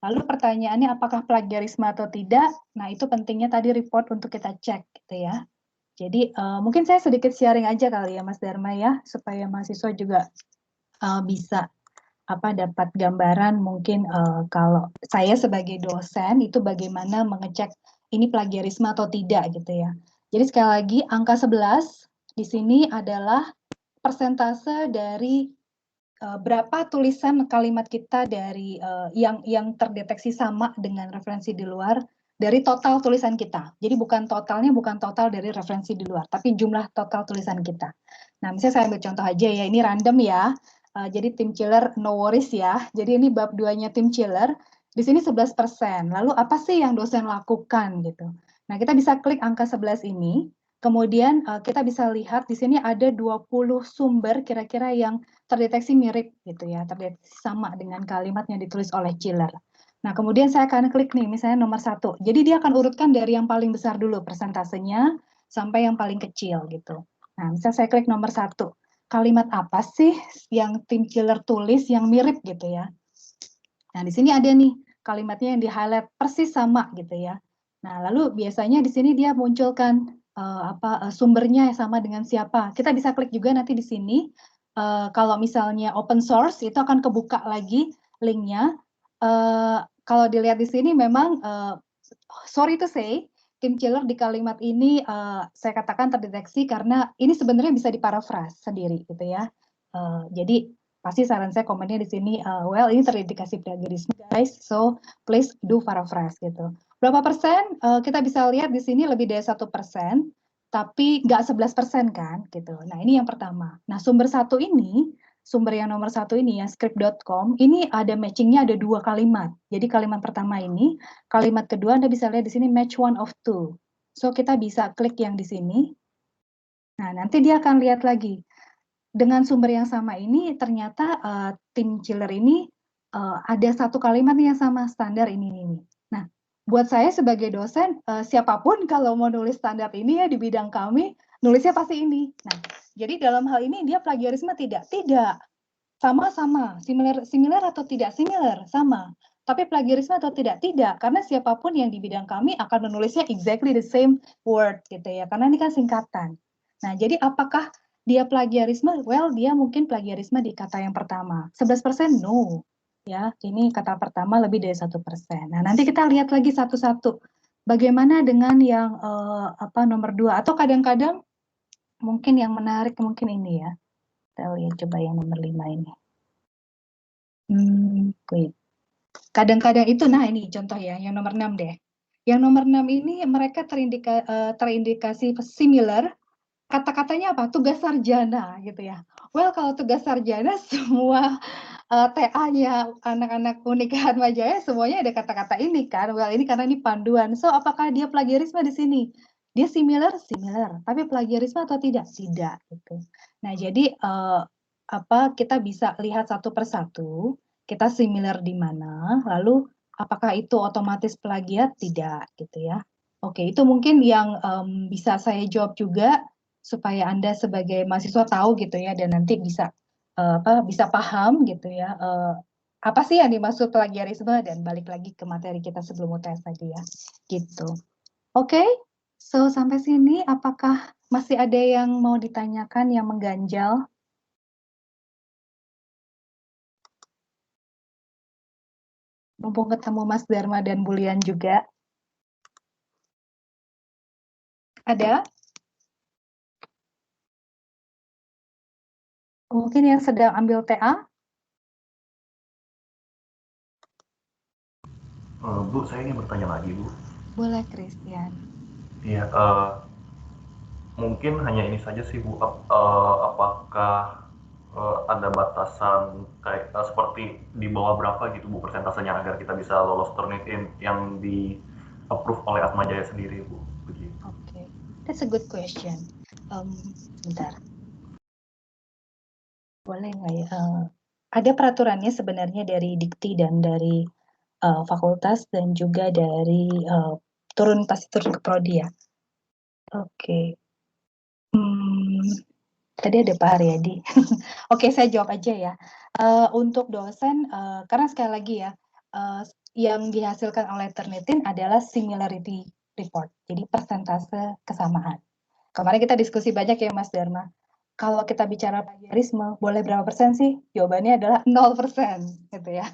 Lalu pertanyaannya apakah plagiarisme atau tidak? Nah, itu pentingnya tadi report untuk kita cek gitu ya. Jadi mungkin saya sedikit sharing aja kali ya Mas Dharma ya, supaya mahasiswa juga bisa dapat gambaran mungkin kalau saya sebagai dosen itu bagaimana mengecek ini plagiarisme atau tidak gitu ya. Jadi sekali lagi angka 11 di sini adalah persentase dari berapa tulisan kalimat kita dari yang terdeteksi sama dengan referensi di luar dari total tulisan kita. Jadi bukan total dari referensi di luar, tapi jumlah total tulisan kita. Nah, misalnya saya ambil contoh aja ya, ini random ya. Jadi tim chiller no worries ya. Jadi ini bab 2-nya tim chiller. Di sini 11%. Lalu apa sih yang dosen lakukan gitu? Nah, kita bisa klik angka 11 ini. Kemudian kita bisa lihat di sini ada 20 sumber kira-kira yang terdeteksi mirip gitu ya, terdeteksi sama dengan kalimat yang ditulis oleh chiller. Nah, kemudian saya akan klik nih, misalnya nomor 1. Jadi dia akan urutkan dari yang paling besar dulu persentasenya sampai yang paling kecil gitu. Nah, misalnya saya klik nomor 1. Kalimat apa sih yang tim chiller tulis yang mirip gitu ya. Nah, di sini ada nih kalimatnya yang di-highlight persis sama gitu ya. Nah, lalu biasanya di sini dia munculkan sumbernya sama dengan siapa. Kita bisa klik juga nanti di sini. Kalau misalnya open source itu akan kebuka lagi linknya. Kalau dilihat di sini memang sorry to say, tim chiller di kalimat ini saya katakan terdeteksi karena ini sebenarnya bisa diparaphrase sendiri gitu ya. Jadi pasti saran saya komennya di sini, well ini terindikasi plagiarisme guys, so please do paraphrase gitu. Berapa persen? Kita bisa lihat di sini lebih dari 1%, tapi nggak 11% kan gitu. Nah ini yang pertama. Nah sumber yang nomor 1 ini ya script.com, ini ada matchingnya ada 2 kalimat. Jadi kalimat pertama ini, kalimat kedua Anda bisa lihat di sini match one of two. So, kita bisa klik yang di sini. Nah, nanti dia akan lihat lagi. Dengan sumber yang sama ini, ternyata tim chiller ini ada satu kalimat yang sama, standar ini. Nah, buat saya sebagai dosen, siapapun kalau mau nulis standar ini ya di bidang kami, nulisnya pasti ini. Nah, jadi dalam hal ini dia plagiarisme tidak? Tidak. Sama-sama. Similar atau tidak similar? Sama. Tapi plagiarisme atau tidak? Tidak. Karena siapapun yang di bidang kami akan menulisnya exactly the same word gitu ya. Karena ini kan singkatan. Nah, jadi apakah dia plagiarisme? Well, dia mungkin plagiarisme di kata yang pertama. 11% no. Ya, ini kata pertama lebih dari 1%. Nah, nanti kita lihat lagi satu-satu. Bagaimana dengan yang nomor 2? Atau kadang-kadang mungkin yang menarik mungkin ini ya. Kita lihat coba yang nomor 5 ini. Wait. Kadang-kadang itu, nah ini contoh ya, yang nomor 6 deh. Yang nomor 6 ini mereka terindikasi similar, kata-katanya apa? Tugas sarjana gitu ya. Well, kalau tugas sarjana semua TA-nya anak-anak Unikahan Majaya semuanya ada kata-kata ini kan. Well, ini karena ini panduan. So, apakah dia plagiarisme di sini? Dia similar, tapi plagiarisme atau tidak? Tidak gitu. Nah, jadi kita bisa lihat satu persatu, kita similar di mana, lalu apakah itu otomatis plagiat? Tidak gitu ya. Oke, itu mungkin yang bisa saya jawab juga supaya Anda sebagai mahasiswa tahu gitu ya, dan nanti bisa bisa paham gitu ya, apa sih yang dimaksud plagiarisme, dan balik lagi ke materi kita sebelum UTS tadi ya, gitu. Oke, so sampai sini apakah masih ada yang mau ditanyakan yang mengganjal? Mumpung ketemu Mas Dharma dan Bulian juga. Ada? Mungkin yang sedang ambil TA? Bu, saya ingin bertanya lagi, Bu. Boleh, Christian. Iya, mungkin hanya ini saja sih, Bu. Apakah ada batasan kayak seperti di bawah berapa gitu, Bu, persentasenya agar kita bisa lolos Turnitin yang di approve oleh Atmajaya sendiri, Bu? Begitu. Oke, that's a good question. Sebentar. Boleh nggak ya? Ada peraturannya sebenarnya dari Dikti dan dari fakultas dan juga dari pasti turun ke prodi ya. Oke. Tadi ada Pak Haryadi. Oke, saya jawab aja ya. Untuk dosen, karena sekali lagi ya, yang dihasilkan oleh Turnitin adalah similarity report, jadi persentase kesamaan. Kemarin kita diskusi banyak ya Mas Dharma. Kalau kita bicara plagiarisme, boleh berapa persen sih? Jawabannya adalah 0%, gitu ya.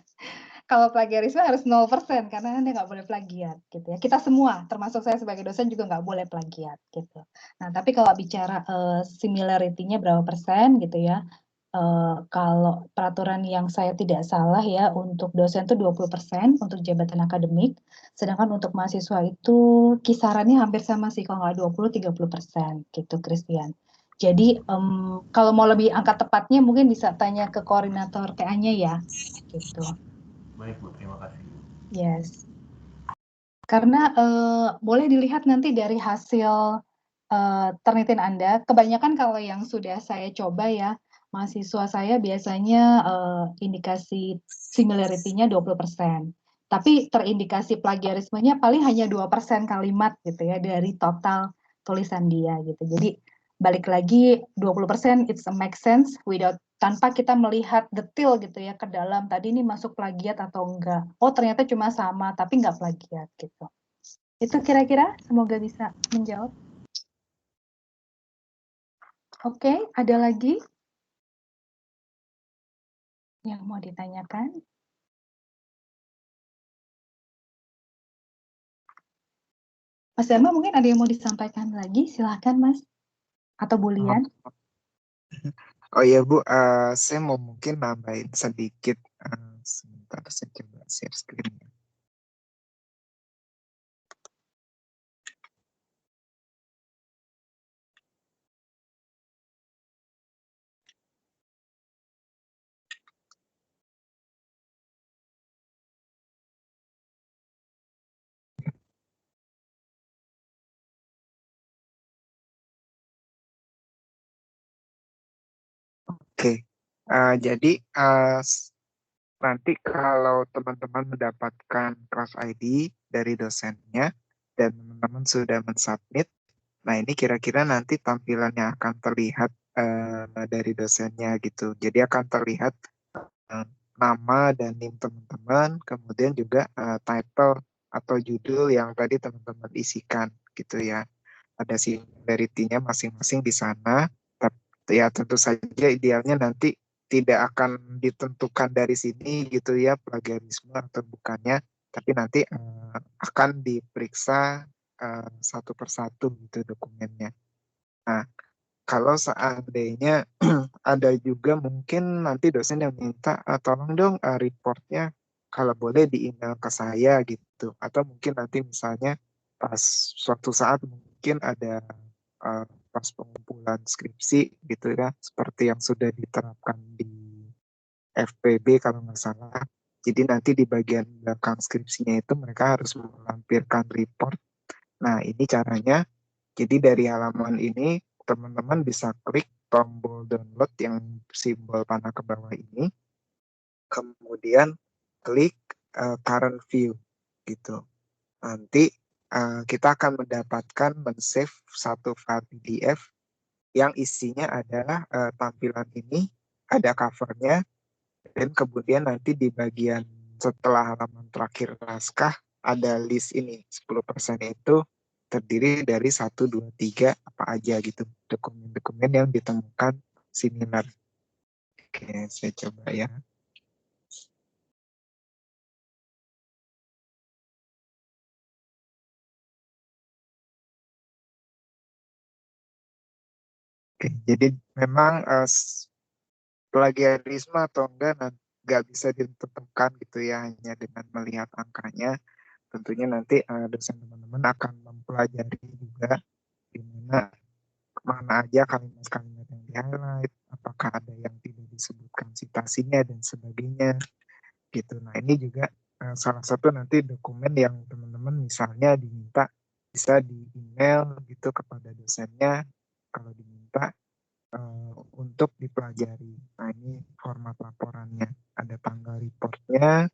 Kalau plagiarisme harus 0%, karena Anda nggak boleh plagiat, gitu ya. Kita semua, termasuk saya sebagai dosen juga nggak boleh plagiat, gitu. Nah, tapi kalau bicara similarity-nya berapa persen, gitu ya, kalau peraturan yang saya tidak salah ya, untuk dosen itu 20% untuk jabatan akademik, sedangkan untuk mahasiswa itu kisarannya hampir sama sih, kalau nggak 20-30%, gitu, Christian. Jadi kalau mau lebih angka tepatnya mungkin bisa tanya ke koordinator TA-nya ya, gitu. Baik, Bu, terima kasih. Yes. Karena boleh dilihat nanti dari hasil Turnitin Anda, kebanyakan kalau yang sudah saya coba ya, mahasiswa saya biasanya indikasi similarity-nya 20%. Tapi terindikasi plagiarismenya paling hanya 2% kalimat gitu ya dari total tulisan dia gitu. Jadi balik lagi 20% it's a make sense tanpa kita melihat detail gitu ya ke dalam tadi ini masuk plagiat atau enggak. Oh ternyata cuma sama tapi enggak plagiat gitu. Itu kira-kira semoga bisa menjawab. Oke, ada lagi yang mau ditanyakan? Mas Dharma mungkin ada yang mau disampaikan lagi, silahkan Mas. Atau Bulian. Oh iya Bu, saya mau mungkin nambahin sedikit. Sebentar, saya coba share screen. Oke, jadi nanti kalau teman-teman mendapatkan class ID dari dosennya dan teman-teman sudah mensubmit, nah ini kira-kira nanti tampilannya akan terlihat dari dosennya gitu. Jadi akan terlihat nama dan NIM teman-teman, kemudian juga title atau judul yang tadi teman-teman isikan gitu ya. Ada similarity-nya masing-masing di sana. Tapi ya tentu saja idealnya nanti tidak akan ditentukan dari sini gitu ya plagiarisme atau bukannya, tapi nanti akan diperiksa satu persatu gitu dokumennya. Nah, kalau seandainya ada juga mungkin nanti dosen yang minta tolong dong reportnya kalau boleh di email ke saya gitu, atau mungkin nanti misalnya pas suatu saat mungkin ada pas pengumpulan skripsi gitu ya, seperti yang sudah diterapkan di FPB kalau nggak salah. Jadi nanti di bagian belakang skripsinya itu mereka harus melampirkan report. Nah ini caranya, jadi dari halaman ini teman-teman bisa klik tombol download yang simbol panah ke bawah ini, kemudian klik current view gitu. Nanti kita akan mendapatkan men-save satu file PDF yang isinya adalah tampilan ini, ada covernya, dan kemudian nanti di bagian setelah halaman terakhir naskah ada list ini, 10% itu terdiri dari 1, 2, 3 apa aja gitu, dokumen-dokumen yang ditemukan similar. Oke, saya coba ya. Oke, jadi memang plagiarisme atau nggak bisa ditentukan gitu ya hanya dengan melihat angkanya. Tentunya nanti dosen teman-teman akan mempelajari juga di mana aja kalimat-kalimat yang di-highlight, apakah ada yang tidak disebutkan citasinya dan sebagainya gitu. Nah ini juga salah satu nanti dokumen yang teman-teman misalnya diminta bisa di email gitu kepada dosennya kalau diminta untuk dipelajari. Nah ini format laporannya, ada tanggal reportnya,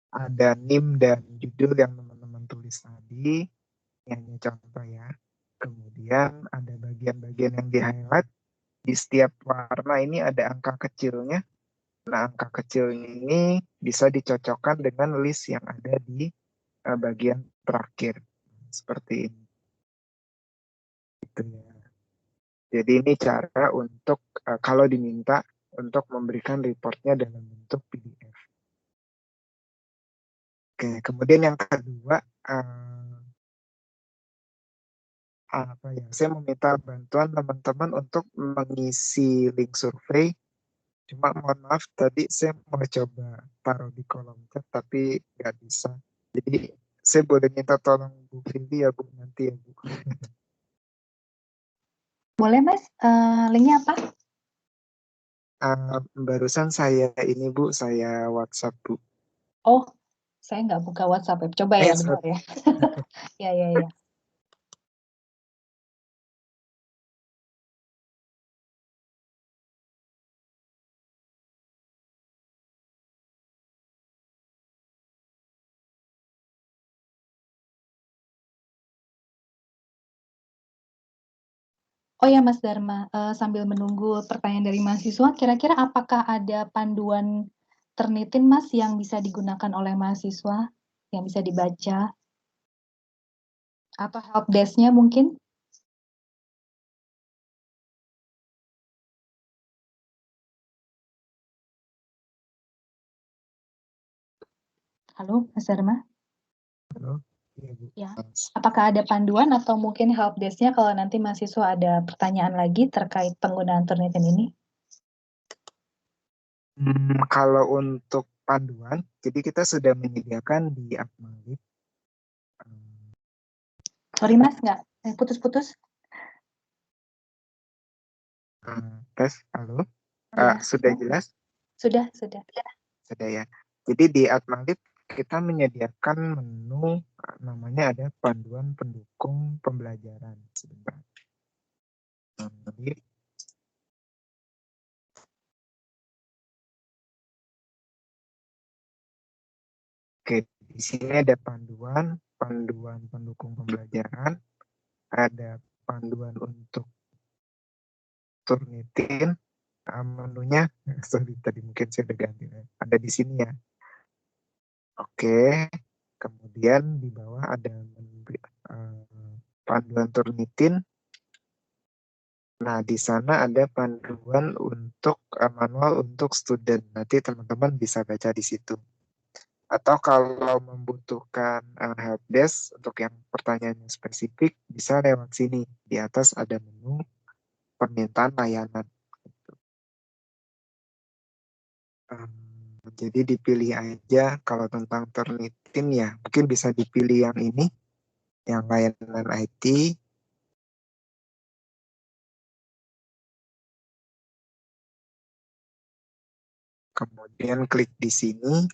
ada NIM dan judul yang teman-teman tulis tadi, ini hanya contoh ya. Kemudian ada bagian-bagian yang di-highlight, di setiap warna ini ada angka kecilnya. Nah, angka kecil ini bisa dicocokkan dengan list yang ada di bagian terakhir. Seperti ini. Gitu ya. Jadi ini cara untuk kalau diminta untuk memberikan reportnya dalam bentuk PDF. Oke, kemudian yang kedua, apa ya? Saya meminta bantuan teman-teman untuk mengisi link survei. Cuma mohon maaf tadi saya mau coba taruh di kolom chat tapi nggak bisa. Jadi saya boleh minta tolong Bu Vindi ya Bu nanti ya Bu. Boleh Mas, linknya apa? Barusan saya ini Bu, saya WhatsApp Bu. Oh, saya nggak buka WhatsApp. Coba ya bentar ya. Ya. Oh ya Mas Dharma, sambil menunggu pertanyaan dari mahasiswa, kira-kira apakah ada panduan Turnitin Mas yang bisa digunakan oleh mahasiswa, yang bisa dibaca? Atau helpdesk-nya mungkin? Halo Mas Dharma? Halo. Iya, Bu. Ya. Apakah ada panduan atau mungkin helpdesk-nya kalau nanti mahasiswa ada pertanyaan lagi terkait penggunaan Turnitin ini? Kalau untuk panduan, jadi kita sudah menyediakan di Akmalib. Sorry Mas, nggak putus-putus. Tes, halo. Ya. Sudah jelas? Sudah. Sudah ya. Jadi di Akmalib kita menyediakan menu namanya ada panduan pendukung pembelajaran. Sebentar. Jadi Oke, di sini ada panduan pendukung pembelajaran, ada panduan untuk Turnitin, menunya, sorry tadi mungkin saya udah ganti, ada di sini ya. Oke, kemudian di bawah ada panduan Turnitin. Nah, di sana ada panduan untuk manual untuk student. Nanti teman-teman bisa baca di situ. Atau kalau membutuhkan helpdesk untuk yang pertanyaan yang spesifik, bisa lewat sini. Di atas ada menu permintaan layanan. Jadi dipilih aja kalau tentang Turnitin ya, mungkin bisa dipilih yang ini, yang layanan IT. Kemudian klik di sini.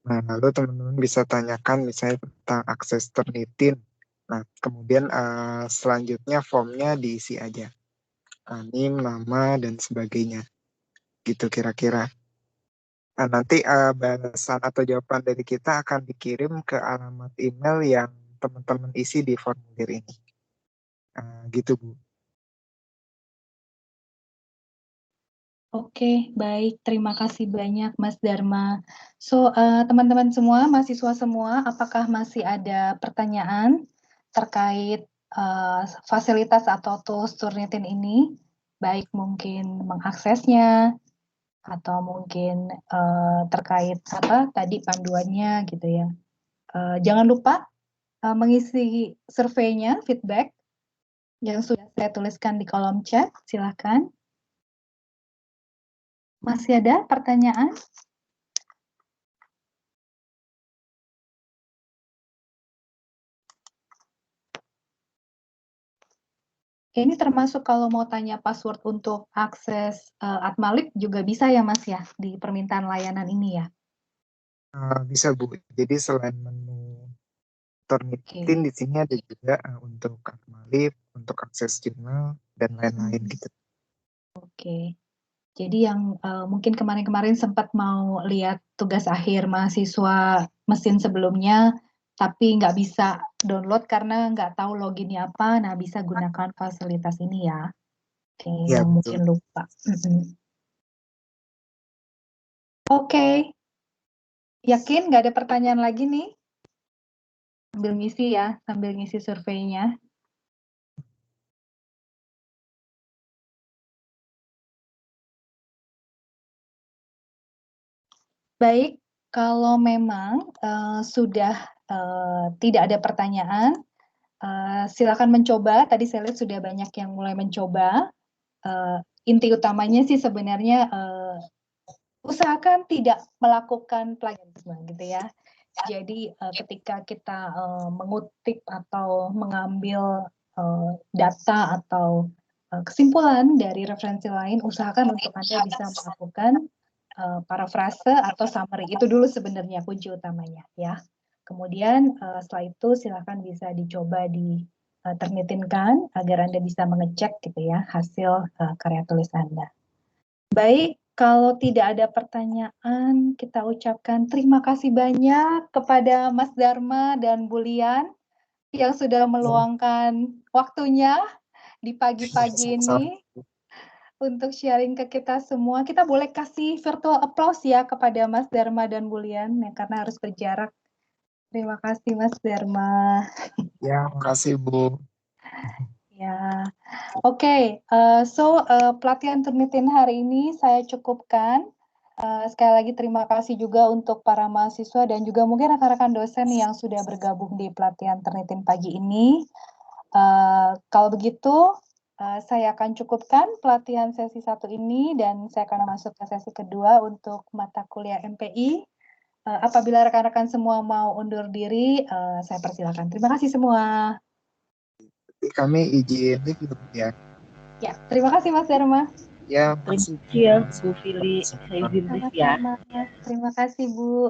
Nah, lalu teman-teman bisa tanyakan misalnya tentang akses Turnitin. Nah, kemudian selanjutnya formnya diisi aja. NIM, nama, dan sebagainya. Gitu kira-kira. Nah, nanti balasan atau jawaban dari kita akan dikirim ke alamat email yang teman-teman isi di formulir ini. Gitu, Bu. Oke, baik. Terima kasih banyak, Mas Dharma. Teman-teman semua, mahasiswa semua, apakah masih ada pertanyaan terkait fasilitas atau tools Turnitin ini? Baik mungkin mengaksesnya, atau mungkin terkait tadi panduannya gitu ya. Jangan lupa mengisi surveinya, feedback yang sudah saya tuliskan di kolom chat. Silakan. Masih ada pertanyaan? Ini termasuk kalau mau tanya password untuk akses Atmalik juga bisa ya Mas ya, di permintaan layanan ini ya? Bisa Bu, jadi selain menu Turnitin di sini ada juga untuk Atmalik, untuk akses jurnal, dan lain-lain gitu. Oke, jadi yang mungkin kemarin-kemarin sempat mau lihat tugas akhir mahasiswa mesin sebelumnya, tapi nggak bisa download karena nggak tahu loginnya apa, nah bisa gunakan fasilitas ini ya. Oke, Ya, yang betul. mungkin lupa. Oke, yakin nggak ada pertanyaan lagi nih? Sambil ngisi ya, sambil ngisi surveinya. Baik, kalau memang sudah tidak ada pertanyaan, silakan mencoba. Tadi saya lihat sudah banyak yang mulai mencoba. Inti utamanya sih sebenarnya usahakan tidak melakukan plagiarisme gitu ya. Jadi ketika kita mengutip atau mengambil data atau kesimpulan dari referensi lain, usahakan untuk Anda bisa melakukan parafrase atau summary. Itu dulu sebenarnya kunci utamanya ya. Kemudian setelah itu silakan bisa dicoba Turnitinkan agar Anda bisa mengecek gitu ya hasil karya tulis Anda. Baik, kalau tidak ada pertanyaan, kita ucapkan terima kasih banyak kepada Mas Dharma dan Bu Lian yang sudah meluangkan waktunya di pagi-pagi ini untuk sharing ke kita semua. Kita boleh kasih virtual applause ya kepada Mas Dharma dan Bu Lian ya, karena harus berjarak. Terima kasih Mas Dharma. Ya, makasih Bu. Ya, oke. Pelatihan Turnitin hari ini saya cukupkan. Sekali lagi terima kasih juga untuk para mahasiswa dan juga mungkin rekan-rekan dosen yang sudah bergabung di pelatihan Turnitin pagi ini. Kalau begitu, saya akan cukupkan pelatihan sesi 1 ini dan saya akan masuk ke sesi kedua untuk mata kuliah MPI. Apabila rekan-rekan semua mau undur diri, saya persilakan. Terima kasih semua. Kami izin ya. Ya, terima kasih Mas Dharma. Ya, terima kasih ya Bu Fili, saya izin ya. Terima kasih Bu.